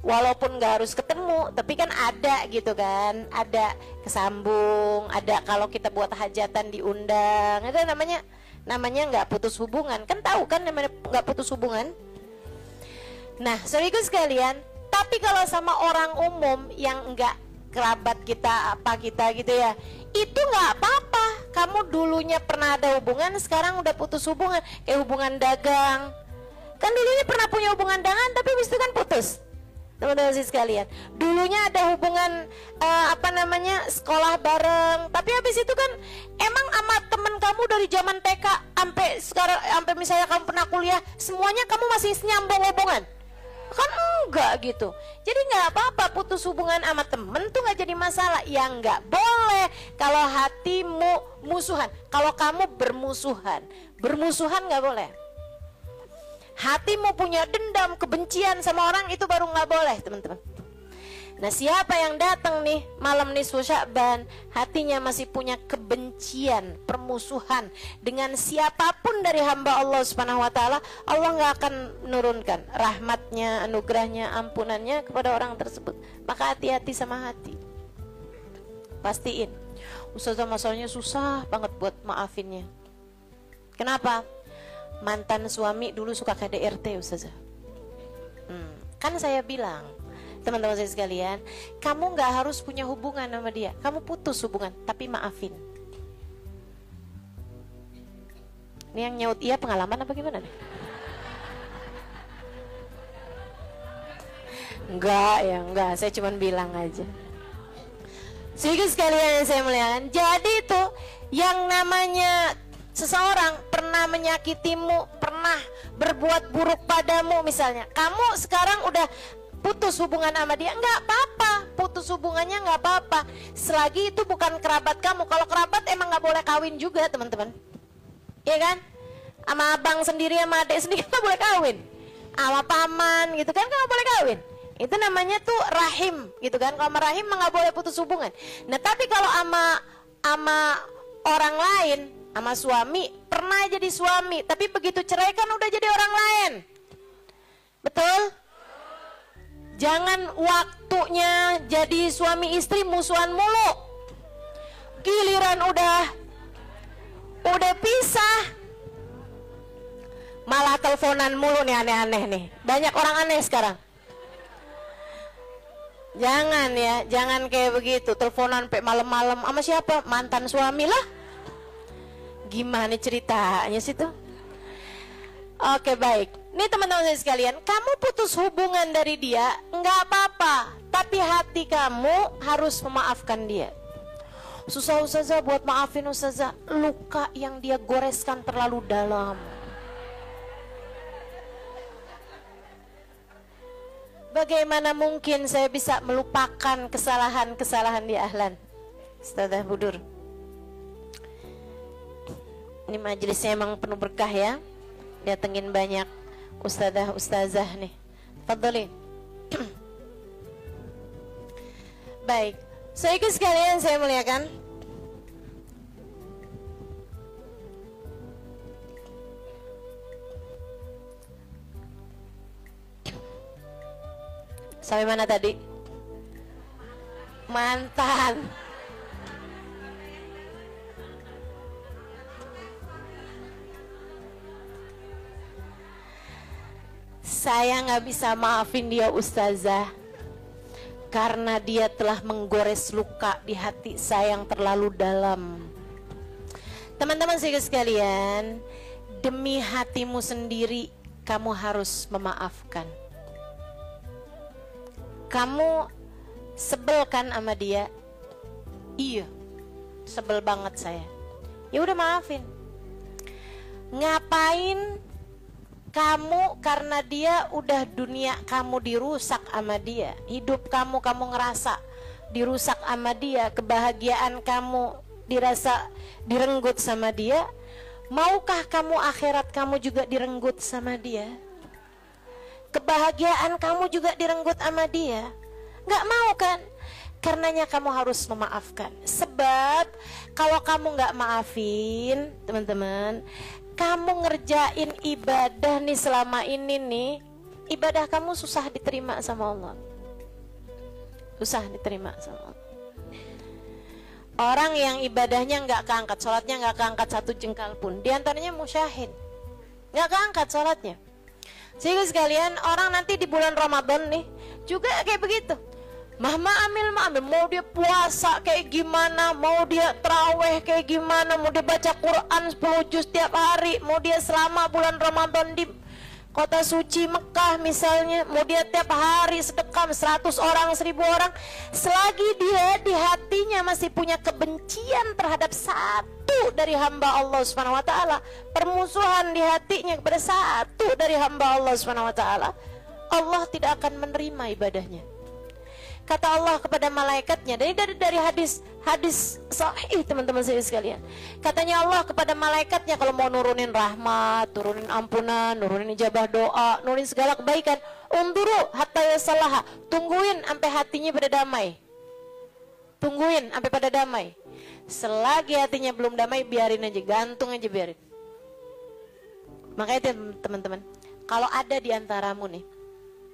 walaupun nggak harus ketemu, tapi kan ada gitu kan, ada kesambung, ada kalau kita buat hajatan diundang, itu namanya nggak putus hubungan, kan tahu kan namanya nggak putus hubungan. Nah, saudaraku sekalian, tapi kalau sama orang umum yang nggak kerabat kita apa kita gitu ya, itu nggak apa-apa. Kamu dulunya pernah ada hubungan, sekarang udah putus hubungan, kayak hubungan dagang. Kan dulunya pernah punya hubungan dagang, tapi habis itu kan putus. Teman-teman sekalian, dulunya ada hubungan sekolah bareng, tapi habis itu kan emang sama temen kamu dari zaman TK sampai sekarang, sampai misalnya kamu pernah kuliah, semuanya kamu masih nyambung hubungan? Kan enggak gitu. Jadi nggak apa-apa putus hubungan sama temen tuh nggak jadi masalah. Yang nggak boleh kalau hatimu musuhan, kalau kamu bermusuhan nggak boleh. Hatimu punya dendam, kebencian sama orang, itu baru nggak boleh, teman-teman. Nah, siapa yang datang nih malam nisfu Sya'ban, hatinya masih punya kebencian, permusuhan dengan siapapun dari hamba Allah Subhanahu wa taala, Allah nggak akan menurunkan rahmatnya, anugerahnya, ampunannya kepada orang tersebut. Maka hati-hati sama hati. Pastiin. Ustazah, masalahnya susah banget buat maafinnya. Kenapa? Mantan suami dulu suka KDRT, Ustazah. Kan saya bilang, teman-teman saya sekalian, kamu nggak harus punya hubungan sama dia, kamu putus hubungan, tapi maafin. Ini yang nyaut iya pengalaman apa gimana nih? Enggak, saya cuma bilang aja. Sedikit sekalian yang saya muliakan, jadi itu yang namanya seseorang pernah menyakitimu, pernah berbuat buruk padamu misalnya, kamu sekarang udah putus hubungan sama dia, nggak apa-apa, putus hubungannya nggak apa-apa, selagi itu bukan kerabat kamu. Kalau kerabat emang nggak boleh kawin juga, teman-teman, ya kan? Sama abang sendiri, sama adik sendiri nggak boleh kawin, sama paman gitu kan nggak boleh kawin. Itu namanya tuh rahim gitu kan. Kalau sama rahim nggak boleh putus hubungan. Nah, tapi kalau sama orang lain, sama suami, pernah jadi suami, tapi begitu cerai kan udah jadi orang lain. Betul? Jangan waktunya jadi suami istri musuhan mulu. Giliran udah pisah, malah teleponan mulu nih, aneh-aneh nih. Banyak orang aneh sekarang. Jangan ya, jangan kayak begitu, teleponan sampai malam-malam. Sama siapa? Mantan suami lah. Gimana ceritanya sih tuh? Oke, baik. Nih teman-teman saya sekalian, kamu putus hubungan dari dia, nggak apa-apa, tapi hati kamu harus memaafkan dia. Susah Ustazah buat maafin Ustazah, luka yang dia goreskan terlalu dalam. Bagaimana mungkin saya bisa melupakan kesalahan-kesalahan dia, Ahlan? Ustazah Budur, ini majelisnya emang penuh berkah ya, datengin banyak ustazah nih. Fadhali. Baik, saudara sekalian saya muliakan, sampai mana tadi? Mantan. Saya nggak bisa maafin dia, Ustazah, karena dia telah menggores luka di hati saya yang terlalu dalam. Teman-teman sekalian, demi hatimu sendiri, kamu harus memaafkan. Kamu sebel kan sama dia? Iya, sebel banget saya. Ya udah maafin. Ngapain kamu, karena dia udah dunia kamu dirusak sama dia, hidup kamu ngerasa dirusak sama dia, kebahagiaan kamu dirasa direnggut sama dia. Maukah kamu akhirat kamu juga direnggut sama dia? Kebahagiaan kamu juga direnggut sama dia? Nggak mau kan? Karenanya kamu harus memaafkan. Sebab kalau kamu nggak maafin, teman-teman, kamu ngerjain ibadah nih selama ini nih, ibadah kamu susah diterima sama Allah. Susah diterima sama Allah. Orang yang ibadahnya nggak keangkat, sholatnya nggak keangkat satu jengkal pun, diantaranya musyahid, nggak keangkat sholatnya. Sehingga sekalian, orang nanti di bulan Ramadan nih juga kayak begitu. Mama amil, mau dia puasa kayak gimana, mau dia terawih kayak gimana, mau dia baca Quran 10 juz tiap hari, mau dia selama bulan Ramadan di kota suci Mekah misalnya, mau dia tiap hari sedekah 100 orang, 1000 orang, selagi dia di hatinya masih punya kebencian terhadap satu dari hamba Allah Subhanahu wa taala, permusuhan di hatinya kepada satu dari hamba Allah Subhanahu wa taala, Allah tidak akan menerima ibadahnya. Kata Allah kepada malaikatnya, dari hadis sahih teman-teman saya sekalian. Katanya Allah kepada malaikatnya, kalau mau nurunin rahmat, turunin ampunan, nurunin ijabah doa, nurunin segala kebaikan, unduru hatta yasallaha, tungguin sampai hatinya pada damai. Tungguin sampai pada damai. Selagi hatinya belum damai, biarin aja, gantung aja, biarin. Makanya teman-teman, kalau ada di antaramu nih,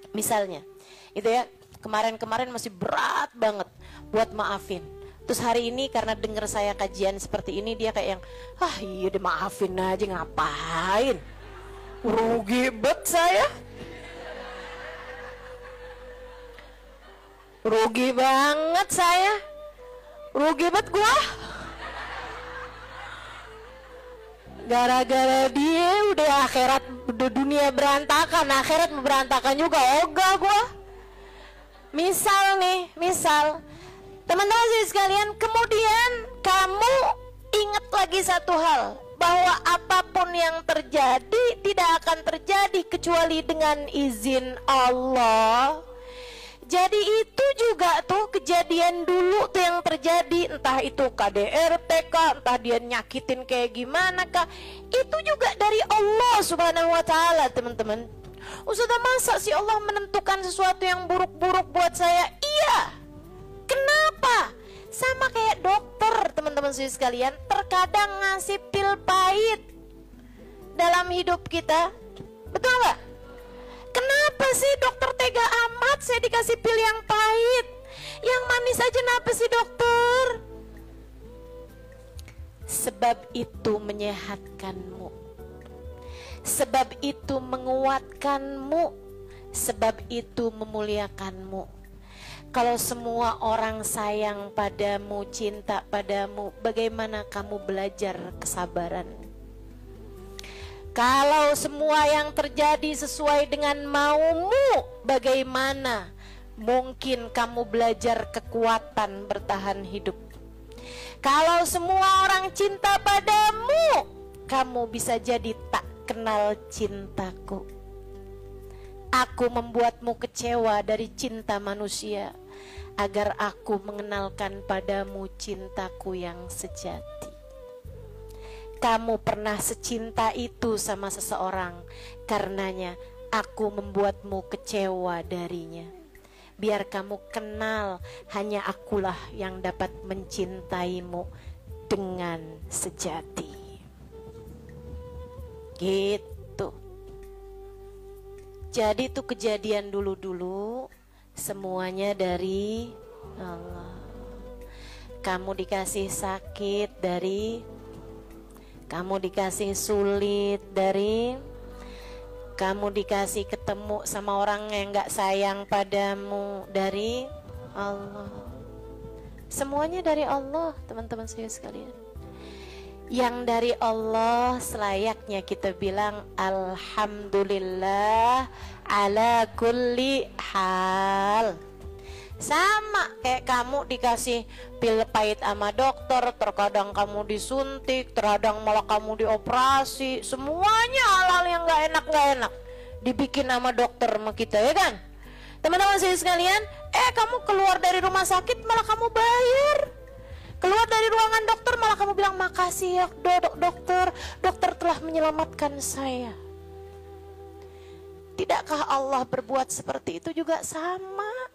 misalnya itu ya, kemarin-kemarin masih berat banget buat maafin, terus hari ini karena dengar saya kajian seperti ini, dia kayak yang, iya deh maafin aja, ngapain, rugi bet saya, rugi banget saya, rugi bet gua, gara-gara dia udah akhirat, udah dunia berantakan, akhirat berantakan juga, ogah gua. Misal teman-teman sekalian, kemudian kamu ingat lagi satu hal, bahwa apapun yang terjadi tidak akan terjadi kecuali dengan izin Allah. Jadi itu juga tuh kejadian dulu tuh yang terjadi, entah itu KDRT kah, entah dia nyakitin kayak gimana kah, itu juga dari Allah Subhanahu wa taala, teman-teman. Ustazah, masa sih Allah menentukan sesuatu yang buruk-buruk buat saya? Iya. Kenapa? Sama kayak dokter, teman-teman sekalian, terkadang ngasih pil pahit dalam hidup kita. Betul nggak? Kenapa sih dokter tega amat saya dikasih pil yang pahit? Yang manis aja kenapa sih dokter? Sebab itu menyehatkanmu, sebab itu menguatkanmu, sebab itu memuliakanmu. Kalau semua orang sayang padamu, cinta padamu, bagaimana kamu belajar kesabaran? Kalau semua yang terjadi sesuai dengan maumu, bagaimana mungkin kamu belajar kekuatan bertahan hidup? Kalau semua orang cinta padamu, kamu bisa jadi tak kenal cintaku. Aku membuatmu kecewa dari cinta manusia, agar aku mengenalkan padamu cintaku yang sejati. Kamu pernah secinta itu sama seseorang, karenanya aku membuatmu kecewa darinya. Biar kamu kenal, hanya akulah yang dapat mencintaimu dengan sejati. Gitu. Jadi itu kejadian dulu-dulu, semuanya dari Allah. Kamu dikasih sakit dari, kamu dikasih sulit dari, kamu dikasih ketemu sama orang yang gak sayang padamu dari Allah. Semuanya dari Allah, teman-teman saya sekalian. Yang dari Allah selayaknya kita bilang alhamdulillah ala kulli hal. Sama kayak kamu dikasih pil pahit sama dokter, terkadang kamu disuntik, terkadang malah kamu dioperasi, semuanya hal-hal yang gak enak dibikin sama dokter sama kita, ya kan? Teman-teman saya sekalian, kamu keluar dari rumah sakit malah kamu bayar. Keluar dari ruangan dokter malah kamu bilang makasih ya dokter telah menyelamatkan saya. Tidakkah Allah berbuat seperti itu juga sama?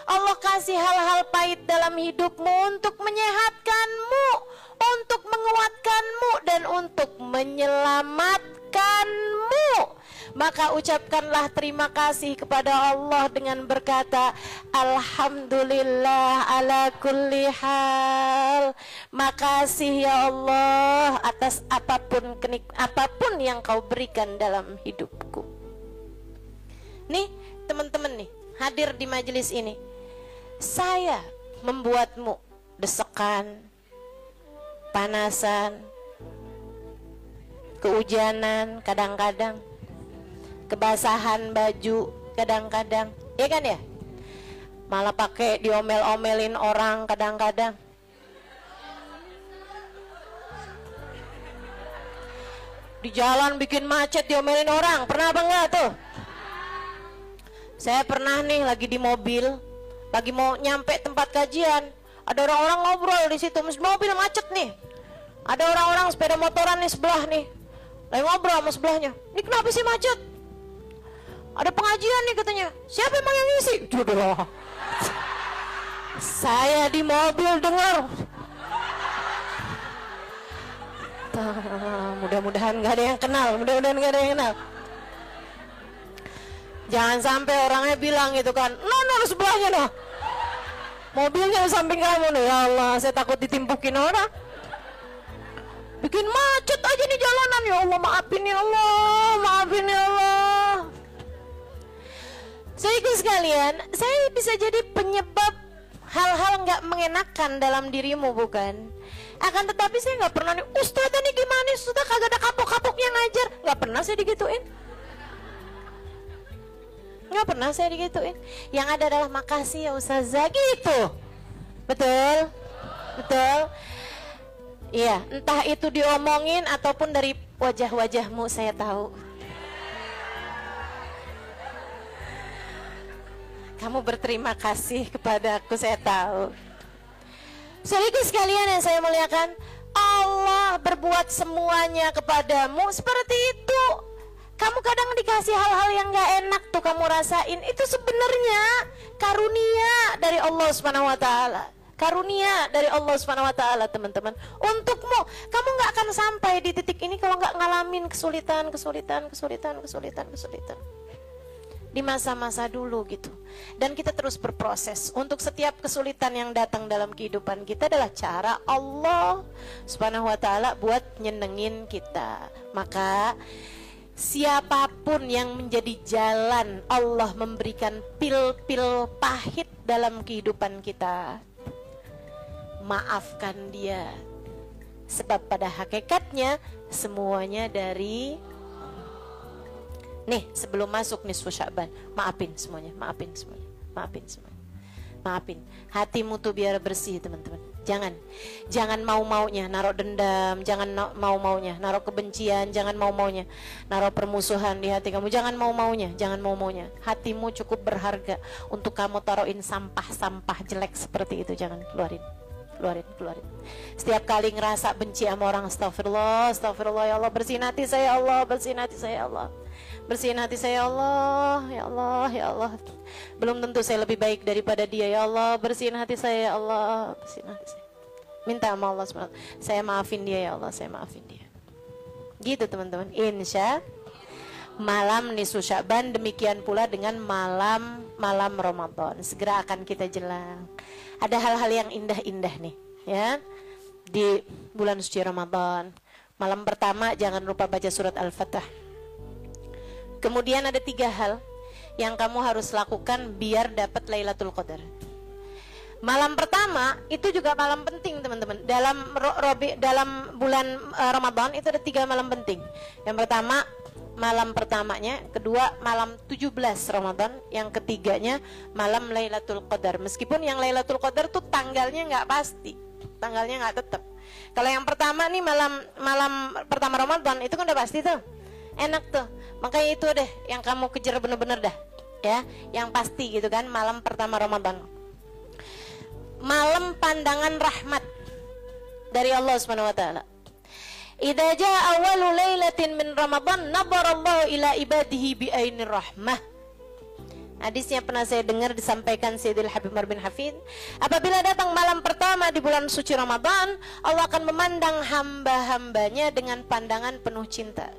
Allah kasih hal-hal pahit dalam hidupmu untuk menyehatkanmu, untuk menguatkanmu, dan untuk menyelamatkanmu. Maka ucapkanlah terima kasih kepada Allah dengan berkata, Alhamdulillah ala kulli hal. Makasih ya Allah atas apapun yang kau berikan dalam hidupku. Nih teman-teman nih, hadir di majelis ini, saya membuatmu desekan, panasan, kehujanan kadang-kadang, kebasahan baju kadang-kadang, ya kan ya? Malah pakai diomel-omelin orang kadang-kadang. Di jalan bikin macet diomelin orang, pernah apa enggak tuh? Saya pernah nih lagi di mobil, lagi mau nyampe tempat kajian, ada orang-orang ngobrol di situ, mobil macet nih. Ada orang-orang sepeda motoran nih sebelah nih, lagi ngobrol sama sebelahnya. Ini kenapa sih macet? Ada pengajian nih katanya. Siapa emang yang ngisi? Jodoh. Saya di mobil dengar. Mudah-mudahan nggak ada yang kenal. Mudah-mudahan nggak ada yang kenal. Jangan sampai orangnya bilang gitu kan, no sebelahnya no. Mobilnya di samping kamu nih. Ya Allah, saya takut ditimpukin orang. Bikin macet aja nih jalanan. Ya Allah, maafin ya Allah, maafin ya Allah. Saudaraku sekalian, saya bisa jadi penyebab hal-hal nggak mengenakan dalam dirimu, bukan? Akan tetapi saya nggak pernah nih, Ustaz ini gimana? Ustaz kagak ada kapok-kapoknya ngajar. Nggak pernah saya digituin. Nggak pernah saya digituin. Yang ada adalah makasih ya Ustazah gitu. Betul? Betul? Iya, entah itu diomongin ataupun dari wajah-wajahmu saya tahu. Kamu berterima kasih kepada aku, saya tahu. Saudaraku sekalian yang saya muliakan, Allah berbuat semuanya kepadamu seperti itu. Kamu kadang dikasih hal-hal yang gak enak tuh kamu rasain. Itu sebenarnya karunia dari Allah Subhanahu wa taala. Karunia dari Allah Subhanahu wa taala, teman-teman. Untukmu, kamu gak akan sampai di titik ini kalau gak ngalamin kesulitan di masa-masa dulu gitu. Dan kita terus berproses. Untuk setiap kesulitan yang datang dalam kehidupan kita adalah cara Allah Subhanahu wa taala buat nyenengin kita. Maka siapapun yang menjadi jalan Allah memberikan pil-pil pahit dalam kehidupan kita, maafkan dia. Sebab pada hakikatnya semuanya dari nih, sebelum masuk nisfu Sya'ban, maafin semuanya. Maafin. Hatimu tuh biar bersih, teman-teman. Jangan mau-maunya naruh dendam, jangan mau-maunya naruh kebencian, jangan mau-maunya naruh permusuhan di hati kamu, jangan mau-maunya. Hatimu cukup berharga untuk kamu taruhin sampah-sampah jelek seperti itu, jangan keluarin. Setiap kali ngerasa benci sama orang, astagfirullah ya Allah, bersihin hati saya ya Allah, bersihin hati saya ya Allah. Belum tentu saya lebih baik daripada dia ya Allah, bersihin hati saya ya Allah, bersihin hati saya. Minta sama Allah SWT, saya maafin dia ya Allah, saya maafin dia. Gitu teman-teman. Insya malam nisfu Sya'ban, demikian pula dengan malam Ramadan. Segera akan kita jelang. Ada hal-hal yang indah-indah nih ya di bulan suci Ramadan. Malam pertama jangan lupa baca surat Al-Fatah. Kemudian ada 3 hal yang kamu harus lakukan biar dapat Lailatul Qadar. Malam pertama itu juga malam penting, teman-teman. Dalam bulan Ramadan itu ada 3 malam penting. Yang pertama malam pertamanya, kedua malam 17 Ramadan, yang ketiganya malam Lailatul Qadar. Meskipun yang Lailatul Qadar tuh tanggalnya nggak pasti, tanggalnya nggak tetap. Kalau yang pertama nih malam pertama Ramadan itu kan udah pasti tuh, enak tuh. Makanya itu deh yang kamu kejar bener-bener dah, ya, yang pasti gitu kan, malam pertama Ramadan. Malam pandangan rahmat dari Allah Subhanahu wa taala. Idza jaa awwalu lailatin min Ramadan nadarallahu ila ibadihi bi ainir rahmah. Hadisnya pernah saya dengar disampaikan Sayyidil Habib Umar bin Hafid, apabila datang malam pertama di bulan suci Ramadan, Allah akan memandang hamba-hambanya dengan pandangan penuh cinta.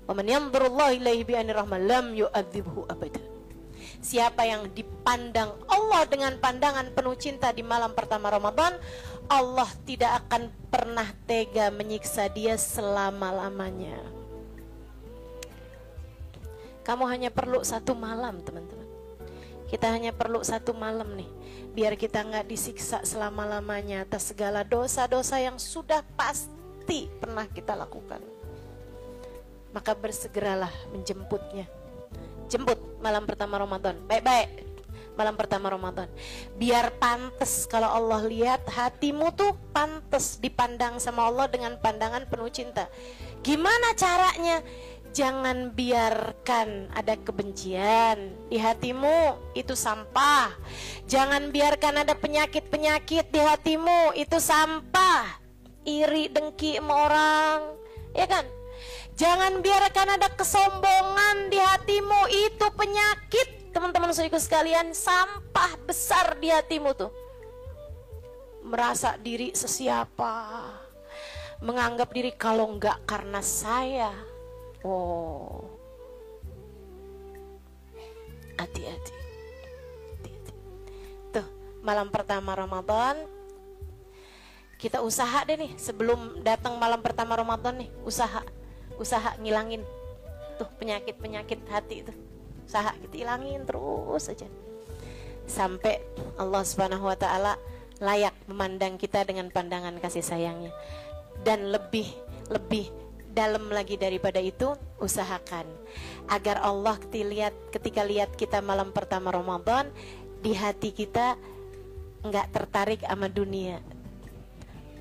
Wa man yanzurullahu ilaihi bi ainir rahmah lam yu'adzibhu abada. Siapa yang dipandang Allah dengan pandangan penuh cinta di malam pertama Ramadan, Allah tidak akan pernah tega menyiksa dia selama-lamanya. Kamu hanya perlu satu malam, teman-teman. Kita hanya perlu satu malam nih, biar kita nggak disiksa selama-lamanya atas segala dosa-dosa yang sudah pasti pernah kita lakukan. Maka bersegeralah menjemputnya. Jemput malam pertama Ramadan, baik-baik. Malam pertama Ramadan, biar pantas kalau Allah lihat hatimu tuh pantas dipandang sama Allah dengan pandangan penuh cinta. Gimana caranya? Jangan biarkan ada kebencian di hatimu, itu sampah. Jangan biarkan ada penyakit-penyakit di hatimu, itu sampah. Iri, dengki sama orang, ya kan? Jangan biarkan ada kesombongan di hatimu, itu penyakit. Teman-teman saudaraku sekalian, sampah besar di hatimu tuh. Merasa diri sesiapa, menganggap diri kalau enggak karena saya. Oh, hati-hati. Tuh, malam pertama Ramadan, kita usaha deh nih, sebelum datang malam pertama Ramadan nih, usaha ngilangin tuh penyakit-penyakit hati itu. Usaha kita ilangin terus aja sampai Allah Subhanahu wa taala layak memandang kita dengan pandangan kasih sayangnya. Dan lebih dalam lagi daripada itu, usahakan agar Allah ketika lihat kita malam pertama Ramadan, di hati kita nggak tertarik sama dunia.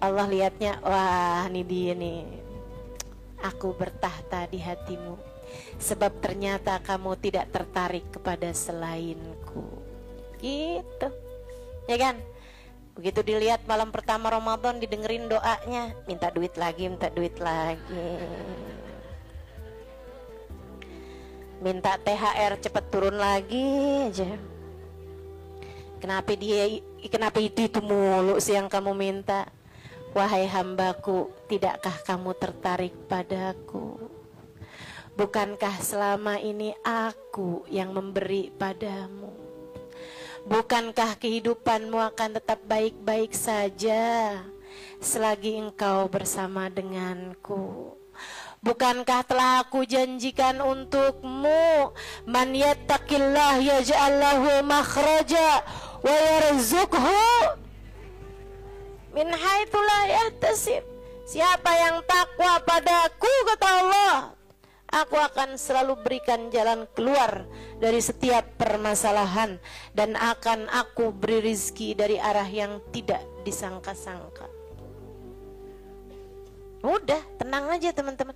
Allah lihatnya, wah ini dia nih, aku bertahta di hatimu, sebab ternyata kamu tidak tertarik kepada selainku. Gitu, ya kan? Begitu dilihat malam pertama Ramadan, didengerin doanya, minta duit lagi, minta THR cepet turun lagi aja. Kenapa itu mulu sih yang kamu minta? Wahai hambaku, tidakkah kamu tertarik padaku? Bukankah selama ini aku yang memberi padamu? Bukankah kehidupanmu akan tetap baik-baik saja selagi engkau bersama denganku? Bukankah telah aku janjikan untukmu, man yattaqillah yaj'al lahu makhraja wa yarzuqhu min haitsu la yahtasib. Siapa yang takwa padaku, kata Allah, aku akan selalu berikan jalan keluar dari setiap permasalahan, dan akan aku beri rizki dari arah yang tidak disangka-sangka. Udah, tenang aja teman-teman.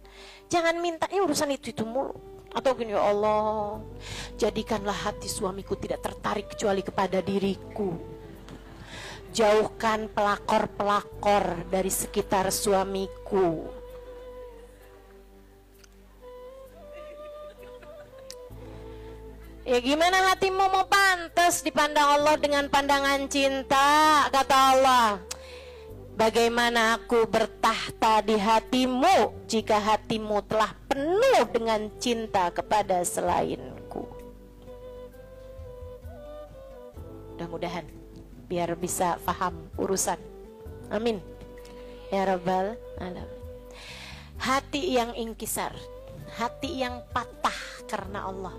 Jangan minta urusan itu mulu. Atau gini, ya Allah, jadikanlah hati suamiku tidak tertarik kecuali kepada diriku. Jauhkan pelakor-pelakor dari sekitar suamiku. Ya gimana hatimu mau pantas dipandang Allah dengan pandangan cinta? Kata Allah, bagaimana aku bertahta di hatimu jika hatimu telah penuh dengan cinta kepada selainku. Mudah-mudahan biar bisa paham urusan. Amin ya rabbal alamin. Hati yang ingkisar, hati yang patah karena Allah,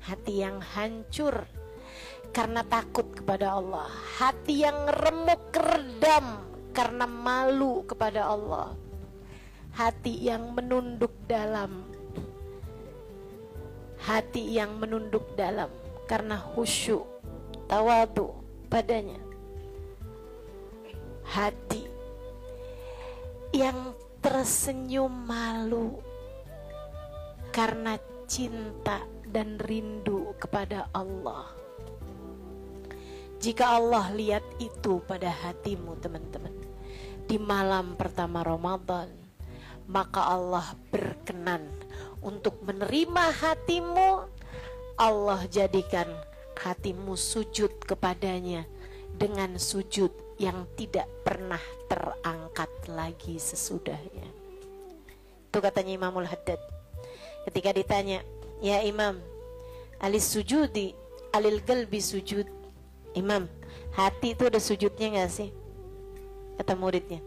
hati yang hancur karena takut kepada Allah, hati yang remuk redam karena malu kepada Allah, hati yang menunduk dalam, hati yang menunduk dalam karena khusyuk, tawadu padanya, hati yang tersenyum malu karena cinta dan rindu kepada Allah. Jika Allah lihat itu pada hatimu teman-teman, di malam pertama Ramadan, maka Allah berkenan untuk menerima hatimu. Allah jadikan hatimu sujud kepadanya dengan sujud yang tidak pernah terangkat lagi sesudahnya. Itu katanya Imamul Haddad. Ketika ditanya, ya Imam, alis sujudi, alil qalbi sujud. Imam, hati itu ada sujudnya gak sih? Kata muridnya.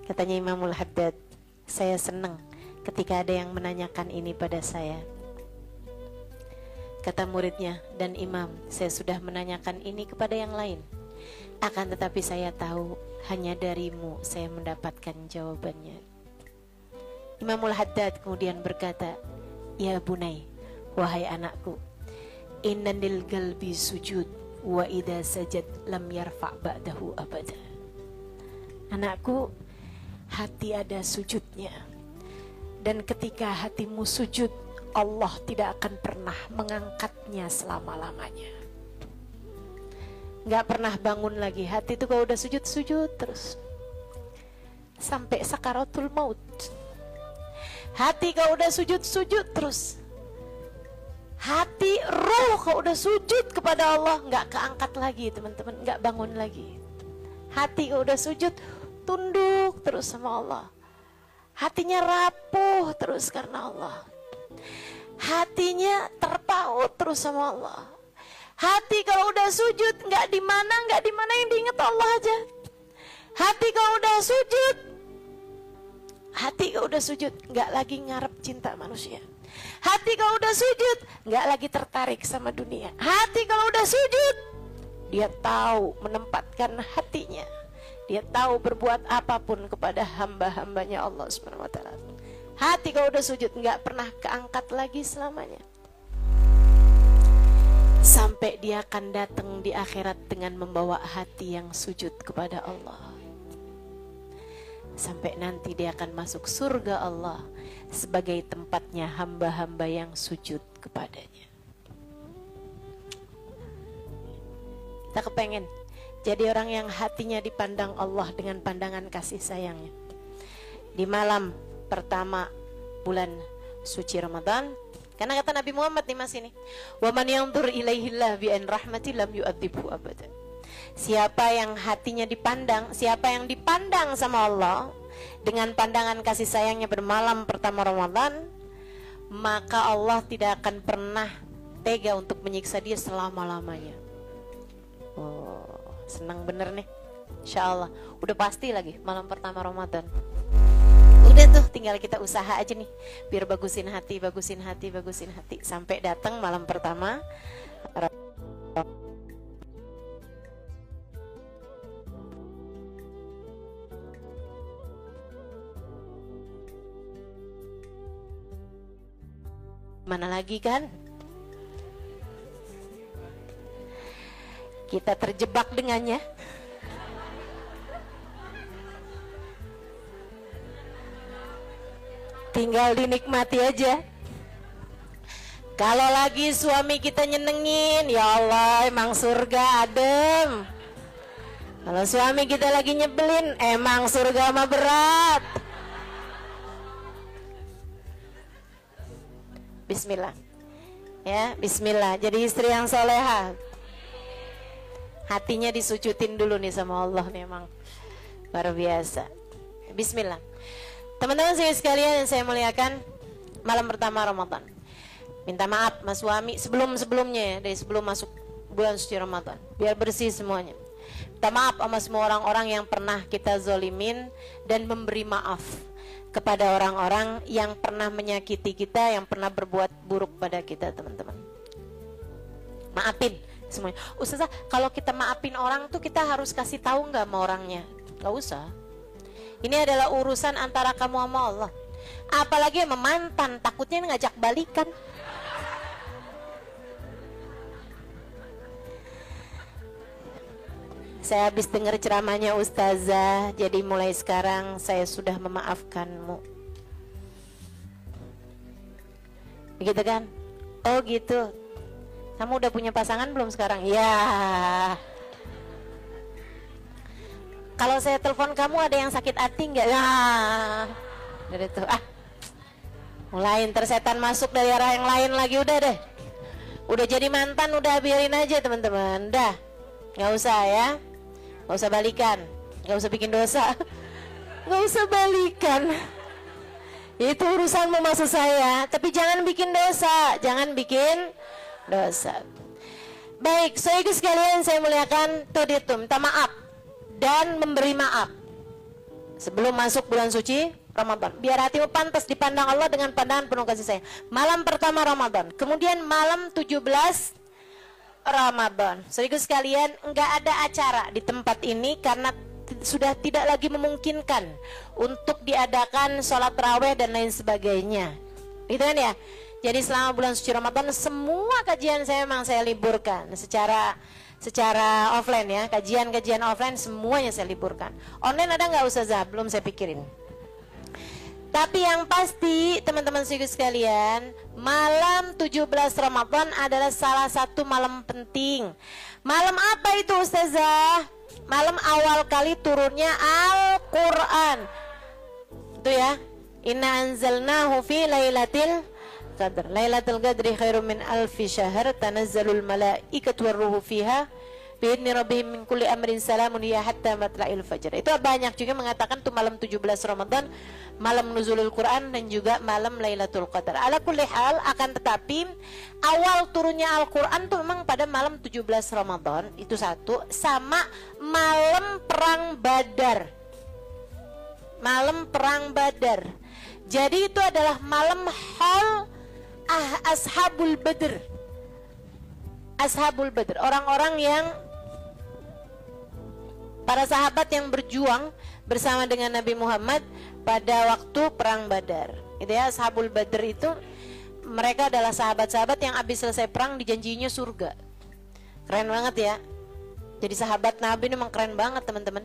Katanya Imamul Haddad, saya senang ketika ada yang menanyakan ini pada saya. Kata muridnya, dan Imam, saya sudah menanyakan ini kepada yang lain. Akan tetapi saya tahu hanya darimu saya mendapatkan jawabannya. Imamul Haddad kemudian berkata, ya bunai, wahai anakku, innan lil qalbi sujud wa idza sajad lam yarfa' ba'dahu abada. Anakku, hati ada sujudnya, dan ketika hatimu sujud, Allah tidak akan pernah mengangkatnya selama-lamanya. Gak pernah bangun lagi. Hati itu kalau udah sujud terus sampai sakaratul maut. Hati kalau udah sujud terus. Hati, roh kalau udah sujud kepada Allah gak keangkat lagi teman-teman, gak bangun lagi. Hati kalau udah sujud tunduk terus sama Allah. Hatinya rapuh terus karena Allah. Hatinya terpaut terus sama Allah. Hati kalau udah sujud nggak di mana yang diingat Allah aja. Hati kalau udah sujud nggak lagi ngarep cinta manusia. Hati kalau udah sujud nggak lagi tertarik sama dunia. Hati kalau udah sujud, dia tahu menempatkan hatinya. Dia tahu berbuat apapun kepada hamba-hambanya Allah Subhanahu wa taala. Hati kalau udah sujud nggak pernah keangkat lagi selamanya. Sampai dia akan datang di akhirat dengan membawa hati yang sujud kepada Allah. Sampai nanti dia akan masuk surga Allah sebagai tempatnya hamba-hamba yang sujud kepadanya. Kita kepengen jadi orang yang hatinya dipandang Allah dengan pandangan kasih sayangnya. Di malam pertama bulan suci Ramadan, karena kata Nabi Muhammad nih mas ini, wa man yanzur ilaihillah bi an rahmati lam yu'adzibhu abadan. Siapa yang hatinya dipandang, siapa yang dipandang sama Allah dengan pandangan kasih sayangnya bermalam pertama Ramadan, maka Allah tidak akan pernah tega untuk menyiksa dia selama-lamanya. Oh, senang bener nih, insyaallah. Udah pasti lagi malam pertama Ramadan. Udah tuh tinggal kita usaha aja nih biar bagusin hati sampai datang malam pertama. Mana lagi kan? Kita terjebak dengannya. Tinggal dinikmati aja. Kalau lagi suami kita nyenengin, ya Allah emang surga adem. Kalau suami kita lagi nyebelin, emang surga mah berat. Bismillah. Ya, bismillah. Jadi istri yang soleha. Hatinya disujutin dulu nih sama Allah nih, emang luar biasa. Bismillah. Teman-teman sekalian yang saya muliakan, malam pertama Ramadan, minta maaf mas suami sebelumnya ya, dari sebelum masuk bulan suci Ramadan, biar bersih semuanya. Minta maaf sama semua orang-orang yang pernah kita zolimin, dan memberi maaf kepada orang-orang yang pernah menyakiti kita, yang pernah berbuat buruk pada kita teman-teman. Maafin semuanya. Ustazah, kalau kita maafin orang tuh kita harus kasih tahu nggak sama orangnya? Gak usah. Ini adalah urusan antara kamu sama Allah. Apalagi sama mantan, takutnya ngajak balikan. Saya habis dengar ceramahnya Ustazah, jadi mulai sekarang saya sudah memaafkanmu. Begitu kan? Oh gitu. Kamu udah punya pasangan belum sekarang? Ya. Kalau saya telepon kamu ada yang sakit hati nggak? Nah, dari tuh mulai tersetan masuk dari arah yang lain lagi, udah deh. Udah jadi mantan udah biarin aja teman-teman. Dah, nggak usah ya, nggak usah balikan, nggak usah bikin dosa, nggak usah balikan. Itu urusanmu maksud saya. Tapi jangan bikin dosa, jangan bikin dosa. Baik, saudaraku sekalian saya muliakan, taditum, minta maaf dan memberi maaf sebelum masuk bulan suci Ramadan. Biar hatimu pantas dipandang Allah dengan pandangan penuh kasih sayang. Malam pertama Ramadan, kemudian malam 17 Ramadan. Saudaraku sekalian, enggak ada acara di tempat ini karena sudah tidak lagi memungkinkan untuk diadakan sholat raweh dan lain sebagainya. Gitu kan ya? Jadi selama bulan suci Ramadan semua kajian saya memang saya liburkan secara offline ya. Kajian offline semuanya saya liburkan. Online ada nggak Ustazah? Belum saya pikirin. Tapi yang pasti teman-teman sekalian, malam 17 Ramadan adalah salah satu malam penting. Malam apa itu Ustazah? Malam awal kali turunnya Al-Quran. Itu ya, inna anzalnahu fi lailatul qadr. Lailatul qadri khairum min alfi syahr, tanazzalul malaikatu warruhu fiha biidni rabbihim min kulli amrin salamun hiya hatta matla'il fajr. Itu banyak juga mengatakan tuh malam 17 Ramadan malam nuzulul Quran dan juga malam Lailatul Qadar. Ala kulli hal, akan tetapi awal turunnya Al-Quran tuh memang pada malam 17 Ramadan. Itu satu, sama malam perang Badar. Malam perang Badar. Jadi itu adalah malam haul Ashabul Badr. Ashabul Badr, orang-orang yang para sahabat yang berjuang bersama dengan Nabi Muhammad pada waktu perang Badar. Itu ya, Ashabul Badr itu mereka adalah sahabat-sahabat yang habis selesai perang dijanjinya surga. Keren banget ya. Jadi sahabat Nabi ini memang keren banget teman-teman.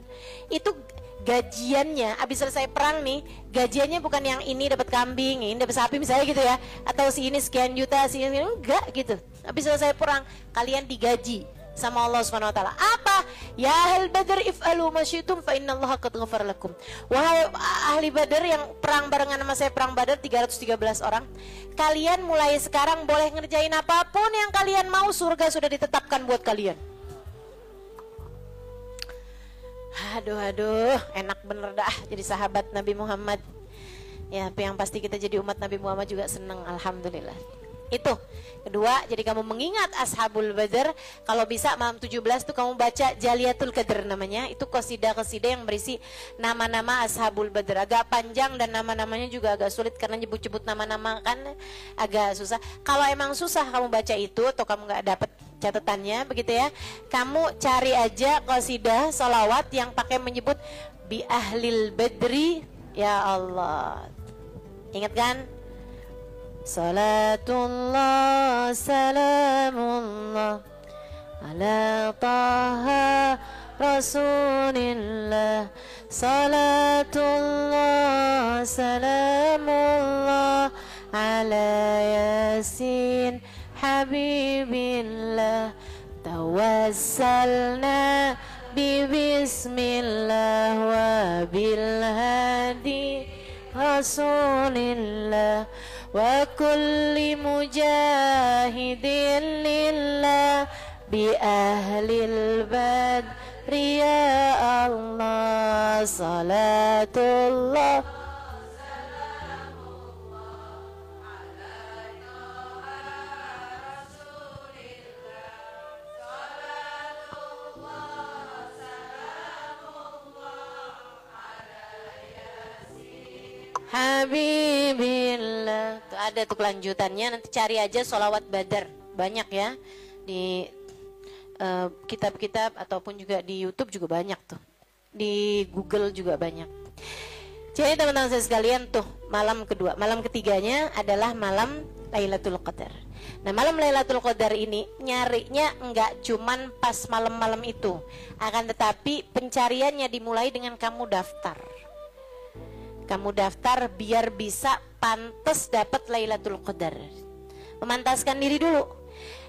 Itu gajiannya habis selesai perang nih, gajiannya bukan yang ini dapat kambing, ini dapat sapi misalnya gitu ya, atau si ini sekian juta, si ini enggak gitu. Habis selesai perang kalian digaji sama Allah Subhanahu wa taala. Apa? Ya ahli Badr if'alu ma syi'tum fa innallaha qad ghafara lakum. Wahai ahli Badar yang perang barengan sama saya perang Badar 313 orang, kalian mulai sekarang boleh ngerjain apapun yang kalian mau, surga sudah ditetapkan buat kalian. Aduh, enak bener dah jadi sahabat Nabi Muhammad. Ya, tapi yang pasti kita jadi umat Nabi Muhammad juga seneng, alhamdulillah. Itu kedua, jadi kamu mengingat Ashabul Badr. Kalau bisa malam 17 tuh kamu baca Jaliyatul Qadr namanya. Itu qasidah-qasidah yang berisi nama-nama Ashabul Badr. Agak panjang dan nama-namanya juga agak sulit karena nyebut-nyebut nama-nama kan agak susah. Kalau emang susah kamu baca itu atau kamu nggak dapet catatannya begitu ya, kamu cari aja qasidah salawat yang pakai menyebut bi ahlil badri. Ya Allah, ingat kan? Salatullah salamullah ala taha rasulillah. Salatullah salamullah ala yasin habibillah. Tawassalna bi bismillah wa bil hadi rasulillah wa kulli mujahidin lillah bi ahlil badri ya Allah. Salatullah Habibillah. Tuh ada tuh kelanjutannya, nanti cari aja sholawat Badar. Banyak ya di kitab-kitab ataupun juga di YouTube juga banyak tuh. Di Google juga banyak. Jadi teman-teman saya sekalian tuh malam kedua, malam ketiganya adalah malam Lailatul Qadar. Nah, malam Lailatul Qadar ini nyarinya enggak cuman pas malam-malam itu, akan tetapi pencariannya dimulai dengan kamu daftar. Kamu daftar biar bisa pantas dapat Lailatul Qadar. Memantaskan diri dulu.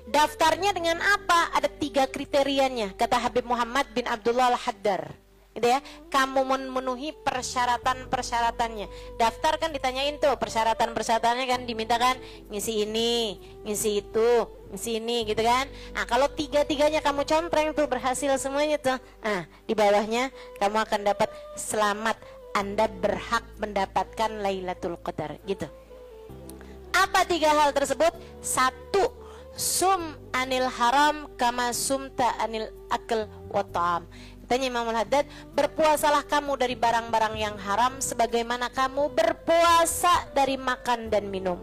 Daftarnya dengan apa? Ada 3 kriterianya, kata Habib Muhammad bin Abdullah Al-Haddar. gitu ya. Kamu memenuhi persyaratan-persyaratannya. Daftar kan ditanyain tuh persyaratan-persyaratannya kan, dimintakan ngisi ini, ngisi itu, ngisi ini gitu kan. Nah, kalau tiga-tiganya kamu compreng tuh, berhasil semuanya tuh. Nah, di bawahnya kamu akan dapat selamat, Anda berhak mendapatkan Lailatul Qadar gitu. Apa tiga hal tersebut? Satu, sum anil haram kama sumta anil akal wa ta'am. Tanya Imam Al-Haddad, berpuasalah kamu dari barang-barang yang haram sebagaimana kamu berpuasa dari makan dan minum.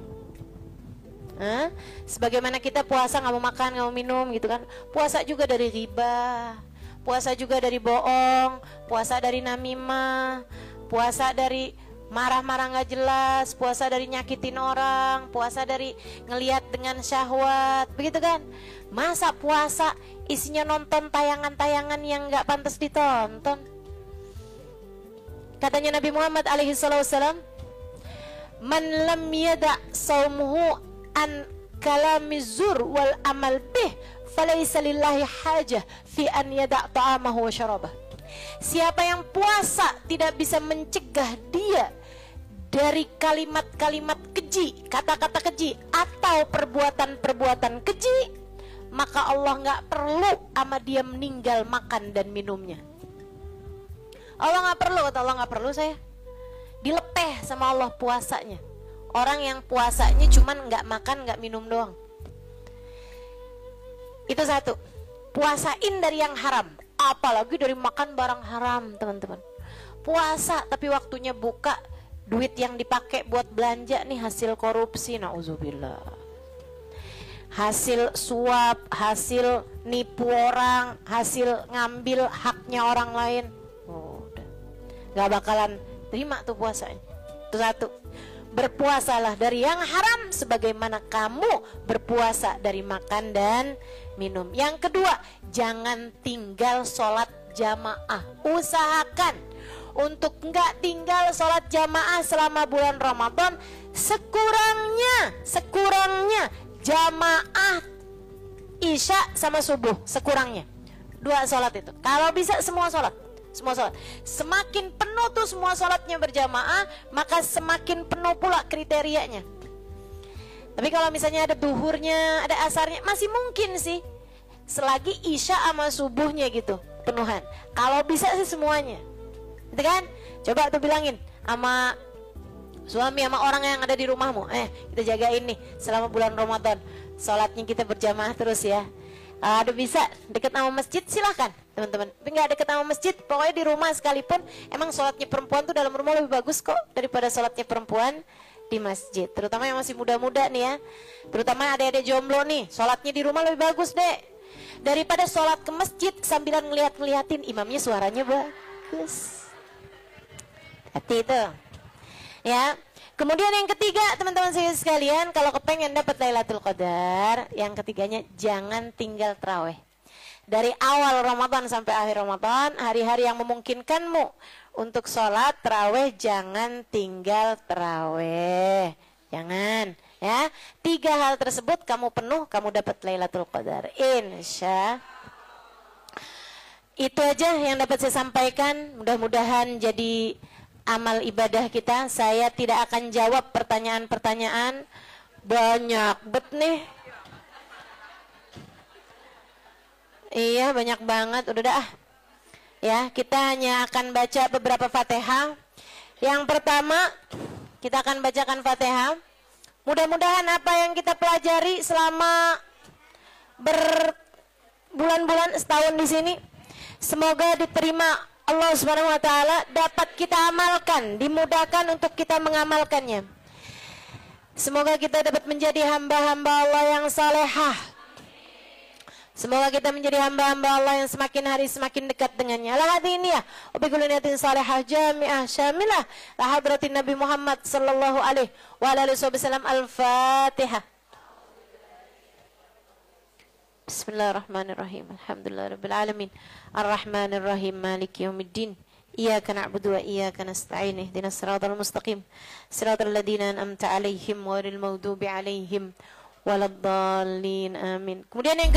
Sebagaimana kita puasa nggak mau makan, nggak mau minum gitu kan. Puasa juga dari riba, puasa juga dari bohong, puasa dari namimah, puasa dari marah-marah nggak jelas, puasa dari nyakitin orang, puasa dari ngelihat dengan syahwat, begitu kan? Masa puasa isinya nonton tayangan-tayangan yang nggak pantas ditonton? Katanya Nabi Muhammad alaihi wasallam, man lam yada saumuhu an kalamizur wal amal bih falaysa lillahi hajah fi an yada ta'amahu wa syarabah. Siapa yang puasa tidak bisa mencegah dia dari kalimat-kalimat keji, kata-kata keji, atau perbuatan-perbuatan keji, maka Allah nggak perlu sama dia meninggal makan dan minumnya. Allah nggak perlu, kata Allah nggak perlu saya. Dilepeh sama Allah puasanya. Orang yang puasanya cuman nggak makan, nggak minum doang. Itu satu. Puasain dari yang haram, apalagi dari makan barang haram, teman-teman. Puasa tapi waktunya buka, duit yang dipakai buat belanja nih hasil korupsi, nauzubillah. Hasil suap, hasil nipu orang, hasil ngambil haknya orang lain. Udah gak bakalan terima tuh puasanya. Itu satu. Berpuasalah dari yang haram sebagaimana kamu berpuasa dari makan dan minum. Yang kedua, jangan tinggal sholat jamaah. Usahakan untuk nggak tinggal sholat jamaah selama bulan Ramadan. Sekurangnya jamaah isya sama subuh, sekurangnya 2 sholat itu. Kalau bisa semua sholat. Semakin penuh tuh semua sholatnya berjamaah, maka semakin penuh pula kriterianya. Tapi kalau misalnya ada duhurnya, ada asarnya, masih mungkin sih, selagi isya sama subuhnya gitu penuhan. Kalau bisa sih semuanya, gitu kan? Coba tuh bilangin sama suami, sama orang yang ada di rumahmu, kita jagain nih selama bulan Ramadan, sholatnya kita berjamaah terus ya. Ada bisa deket sama masjid silahkan teman-teman. Tapi nggak deket sama masjid, pokoknya di rumah sekalipun, emang sholatnya perempuan tuh dalam rumah lebih bagus kok daripada sholatnya perempuan di masjid. Terutama yang masih muda-muda nih ya, terutama adik-adik jomblo nih, sholatnya di rumah lebih bagus deh daripada sholat ke masjid sambilan ngeliatin imamnya suaranya bagus. Hati itu ya. Kemudian yang ketiga, teman-teman sekalian, kalau kepengen dapat Lailatul Qadar, yang ketiganya jangan tinggal tarawih. Dari awal Ramadan sampai akhir Ramadan, hari-hari yang memungkinkanmu untuk sholat tarawih, jangan tinggal tarawih. Jangan ya. 3 hal tersebut kamu penuh, kamu dapat Lailatul Qadar, insya. Itu aja yang dapat saya sampaikan. Mudah-mudahan jadi amal ibadah kita. Saya tidak akan jawab pertanyaan-pertanyaan, banyak bet nih. Iya, banyak banget. Udah dah. Ya, kita hanya akan baca beberapa Fatihah. Yang pertama, kita akan bacakan Fatihah. Mudah-mudahan apa yang kita pelajari selama berbulan-bulan setahun di sini, semoga diterima Allah Subhanahu wa taala, dapat kita amalkan, dimudahkan untuk kita mengamalkannya. Semoga kita dapat menjadi hamba-hamba Allah yang salehah. Semoga kita menjadi hamba-hamba Allah yang semakin hari semakin dekat dengannya. La hadiniyah wa bi kulli niyatin salihah jami'ah syamilah la hadratin Nabi Muhammad sallallahu alaihi wa alihi wasallam. Al-Fatihah. Bismillahirrahmanirrahim. Alhamdulillahirabbil alamin. Arrahmanirrahim. Maliki yaumiddin. Iyyaka na'budu wa iyyaka nasta'in. Ihdinas siratal mustaqim. Siratal ladzina an'amta 'alaihim ghairil maghdubi 'alaihim waladdallin. Amin. Kemudian yang kedua,